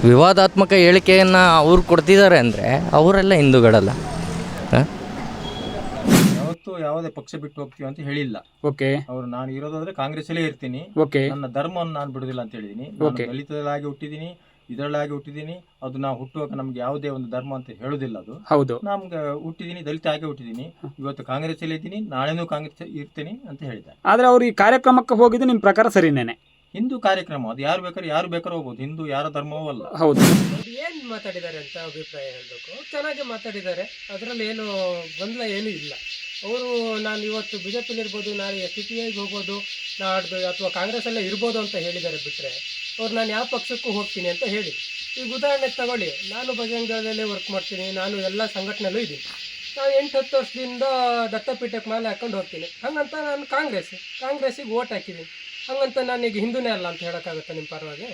ವಿವಾದಾತ್ಮಕ ಹೇಳಿಕೆಯನ್ನು ಅವ್ರು ಕೊಡ್ತಿದ್ದಾರೆ ಅಂದರೆ ಅವರೆಲ್ಲ ಹಿಂದೂಗಳಲ್ಲ. ಯಾವತ್ತೂ ಯಾವುದೇ ಪಕ್ಷ ಬಿಟ್ಟು ಹೋಗ್ತೀವಿ ಅಂತ ಹೇಳಿಲ್ಲ. ಓಕೆ, ಅವರು ನಾನು ಇರೋದಾದ್ರೆ ಕಾಂಗ್ರೆಸ್ಸಲ್ಲೇ ಇರ್ತೀನಿ, ಓಕೆ, ನನ್ನ ಧರ್ಮವನ್ನು ನಾನು ಬಿಡುದಿಲ್ಲ ಅಂತ ಹೇಳಿದ್ದೀನಿ. ಓಕೆ, ದಲಿತರಾಗಿ ಹುಟ್ಟಿದ್ದೀನಿ, ಇದರಲ್ಲಾಗಿ ಹುಟ್ಟಿದ್ದೀನಿ. ಅದು ನಾವು ಹುಟ್ಟುವಾಗ ನಮ್ಗೆ ಯಾವುದೇ ಒಂದು ಧರ್ಮ ಅಂತ ಹೇಳೋದಿಲ್ಲ. ಅದು ಹೌದು, ನಮ್ಗೆ ಹುಟ್ಟಿದ್ದೀನಿ, ದಲಿತ ಆಗಿ ಹುಟ್ಟಿದ್ದೀನಿ. ಇವತ್ತು ಕಾಂಗ್ರೆಸ್ಸಲ್ಲಿ ಇದ್ದೀನಿ, ನಾಳೆನೂ ಕಾಂಗ್ರೆಸ್ ಇರ್ತೀನಿ ಅಂತ ಹೇಳಿದ್ದಾರೆ. ಆದರೆ ಅವ್ರು ಈ ಕಾರ್ಯಕ್ರಮಕ್ಕೆ ಹೋಗಿದ್ದು ನಿಮ್ಮ ಪ್ರಕಾರ ಸರಿನೇನೆ? ಹಿಂದೂ ಕಾರ್ಯಕ್ರಮ, ಅದು ಯಾರು ಬೇಕಾದ್ರೂ ಹೋಗ್ಬೋದು, ಹಿಂದೂ ಯಾರ ಧರ್ಮವೂ ಅಲ್ಲ. ಹೌದು. ಏನು ಮಾತಾಡಿದ್ದಾರೆ ಅಂತ ಅಭಿಪ್ರಾಯ ಹೇಳಬೇಕು. ಚೆನ್ನಾಗಿ ಮಾತಾಡಿದ್ದಾರೆ, ಅದರಲ್ಲಿ ಏನು ಗೊಂದಲ ಏನೂ ಇಲ್ಲ. ಅವರು ನಾನು ಇವತ್ತು ಬಿ ಜೆ ಪಿಲಿರ್ಬೋದು, ನಾಳೆ SDPIಗೆ ಹೋಗ್ಬೋದು, ನಾಡ್ದು ಅಥವಾ ಕಾಂಗ್ರೆಸ್ಸಲ್ಲೇ ಇರ್ಬೋದು ಅಂತ ಹೇಳಿದ್ದಾರೆ. ಬಿಟ್ಟರೆ ಅವ್ರು ನಾನು ಯಾವ ಪಕ್ಷಕ್ಕೂ ಹೋಗ್ತೀನಿ ಅಂತ ಹೇಳಿ. ಈಗ ಉದಾಹರಣೆಗೆ ತಗೊಳ್ಳಿ, ನಾನು ಬಜರಂಗ ದಳದಲ್ಲೇ ವರ್ಕ್ ಮಾಡ್ತೀನಿ, ನಾನು ಎಲ್ಲ ಸಂಘಟನೆಯಲ್ಲೂ ಇದ್ದೀನಿ. ನಾನು 8-10 ವರ್ಷದಿಂದ ದತ್ತಪೀಠಕ್ಕೆ ಮಾಲೆ ಹಾಕ್ಕೊಂಡು ಹೋಗ್ತೀನಿ. ಹಾಗಂತ ನಾನು ಕಾಂಗ್ರೆಸ್ಸಿಗೆ ಓಟ್ ಹಾಕಿದ್ದೀನಿ, ಹಂಗಂತ ನಾನೀಗ ಹಿಂದೂನೇ ಅಲ್ಲ ಅಂತ ಹೇಳೋಕ್ಕಾಗುತ್ತಾ ನಿಮ್ಮ ಪರವಾಗಿ?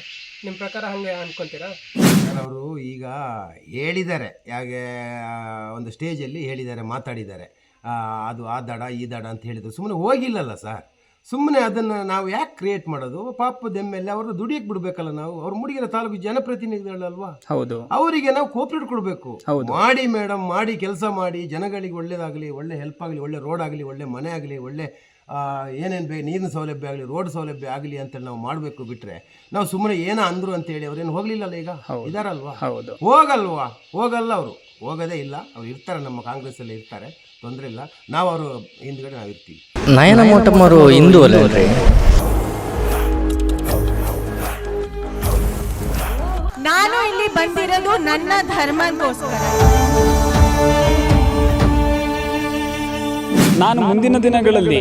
ನಿಮ್ಮ ಪ್ರಕಾರ ಹಂಗೆ ಅನ್ಕೊತೀರಾ? ಅವರು ಈಗ ಹೇಳಿದ್ದಾರೆ, ಯಾಕೆ ಒಂದು ಸ್ಟೇಜಲ್ಲಿ ಹೇಳಿದ್ದಾರೆ, ಮಾತಾಡಿದ್ದಾರೆ, ಅದು ಆ ದಡ ಈ ದಡ ಅಂತ ಹೇಳಿದ್ರು. ಸುಮ್ಮನೆ ಹೋಗಿಲ್ಲಲ್ಲ ಸರ್, ಸುಮ್ಮನೆ ಅದನ್ನು ನಾವು ಯಾಕೆ ಕ್ರಿಯೇಟ್ ಮಾಡೋದು? ಪಾಪದ MLA ಅವ್ರನ್ನ ದುಡಿಯಕ್ಕೆ ಬಿಡಬೇಕಲ್ಲ ನಾವು. ಅವ್ರು ಮೂಡಿಗೆರೆ ತಾಲೂಕು ಜನಪ್ರತಿನಿಧಿಗಳಲ್ವಾ? ಹೌದು. ಅವರಿಗೆ ನಾವು ಕೋಆಪರೇಟ್ ಕೊಡಬೇಕು. ಮಾಡಿ ಮೇಡಮ್, ಮಾಡಿ ಕೆಲಸ ಮಾಡಿ, ಜನಗಳಿಗೆ ಒಳ್ಳೇದಾಗಲಿ, ಒಳ್ಳೆ ಹೆಲ್ಪ್ ಆಗಲಿ, ಒಳ್ಳೆ ರೋಡ್ ಆಗಲಿ, ಒಳ್ಳೆ ಮನೆ ಆಗಲಿ, ಒಳ್ಳೆ ಏನೇನು ನೀರಿನ ಸೌಲಭ್ಯ ಆಗಲಿ, ರೋಡ್ ಸೌಲಭ್ಯ ಆಗಲಿ ಅಂತೇಳಿ ನಾವು ಮಾಡಬೇಕು. ಬಿಟ್ಟರೆ ನಾವು ಸುಮ್ಮನೆ ಏನೋ ಅಂದರು ಅಂತೇಳಿ ಅವ್ರೇನು ಹೋಗಲಿಲ್ಲಲ್ಲ, ಈಗ ಇದಾರಲ್ವಾ? ಹೋಗಲ್ಲ, ಅವರು ಹೋಗೋದೇ ಇಲ್ಲ. ಅವ್ರು ಇರ್ತಾರೆ, ನಮ್ಮ ಕಾಂಗ್ರೆಸ್ಸಲ್ಲಿ ಇರ್ತಾರೆ, ತೊಂದರೆ ಇಲ್ಲ. ನಾವು ಅವರು ಹಿಂದ್ಗಡೆ ನಾವು ಇರ್ತೀವಿ. ನಯನ ಮೋಟಮ್ಮರು ಹಿಂದೂ ಅಲ್ಲೇ? ನಾನು ಇಲ್ಲಿ ಬಂದಿರೋದು ನನ್ನ ಧರ್ಮಕ್ಕೋಸ್ಕರ. ನಾನು ಮುಂದಿನ ದಿನಗಳಲ್ಲಿ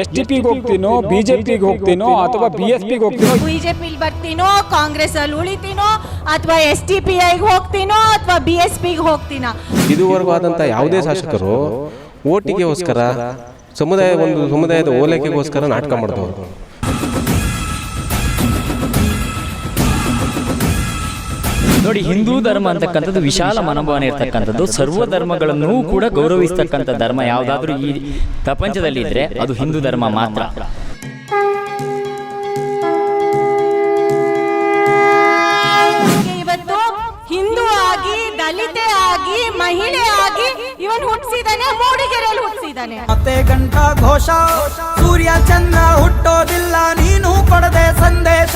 SDPಗೆ ಹೋಗ್ತೀನೋ, BJPಗೆ ಹೋಗ್ತೀನೋ ಅಥವಾ BSPಗೆ ಹೋಗ್ತೀನೋ, ಬಿಜೆಪಿಲಿ ಬರ್ತೀನೋ, ಕಾಂಗ್ರೆಸ್ ಅಲ್ಲಿ ಉಳಿತೀನೋ, ಅಥವಾ SDPIಗೆ ಹೋಗ್ತೀನೋ, ಅಥವಾ BSPಗೆ ಹೋಗ್ತೀನೋ. ಇದುವರೆಗೂ ಆದಂಥ ಯಾವುದೇ ಶಾಸಕರು ಓಟಿಗೆಗೋಸ್ಕರ ಸಮುದಾಯದ ಓಲೈಕೆಗೋಸ್ಕರ ನಾಟಕ ಮಾಡಿದವರು. ನೋಡಿ, ಹಿಂದೂ ಧರ್ಮ ಅಂತಕ್ಕಂಥದ್ದು ವಿಶಾಲ ಮನೋಭಾವನೆ ಇರ್ತಕ್ಕಂಥದ್ದು, ಸರ್ವ ಧರ್ಮಗಳನ್ನೂ ಕೂಡ ಗೌರವಿಸ್ತಕ್ಕಂಥ ಧರ್ಮ ಯಾವುದಾದ್ರೂ ಈ ಪ್ರಪಂಚದಲ್ಲಿ ಇದ್ರೆ ಅದು ಹಿಂದೂ ಧರ್ಮ ಮಾತ್ರ. ಇವತ್ತು ಹಿಂದೂ ಆಗಿ, ದಲಿತೆ ಆಗಿ, ಮಹಿಳೆ ಆಗಿ ಇವನ್ ಹುಟ್ಟಿಸಿದಾನೆ, ಮೂಡಿಗೆರೆಯಲ್ಲಿ ಹುಟ್ಟಿಸಿದಾನೆ. ಮತ್ತೆ ಗಂಟ ಘೋಷ, ಸೂರ್ಯ ಚಂದ್ರ ಹುಟ್ಟೋದಿಲ್ಲ, ನೀನು ಕೊಡದೆ ಸಂದೇಶ.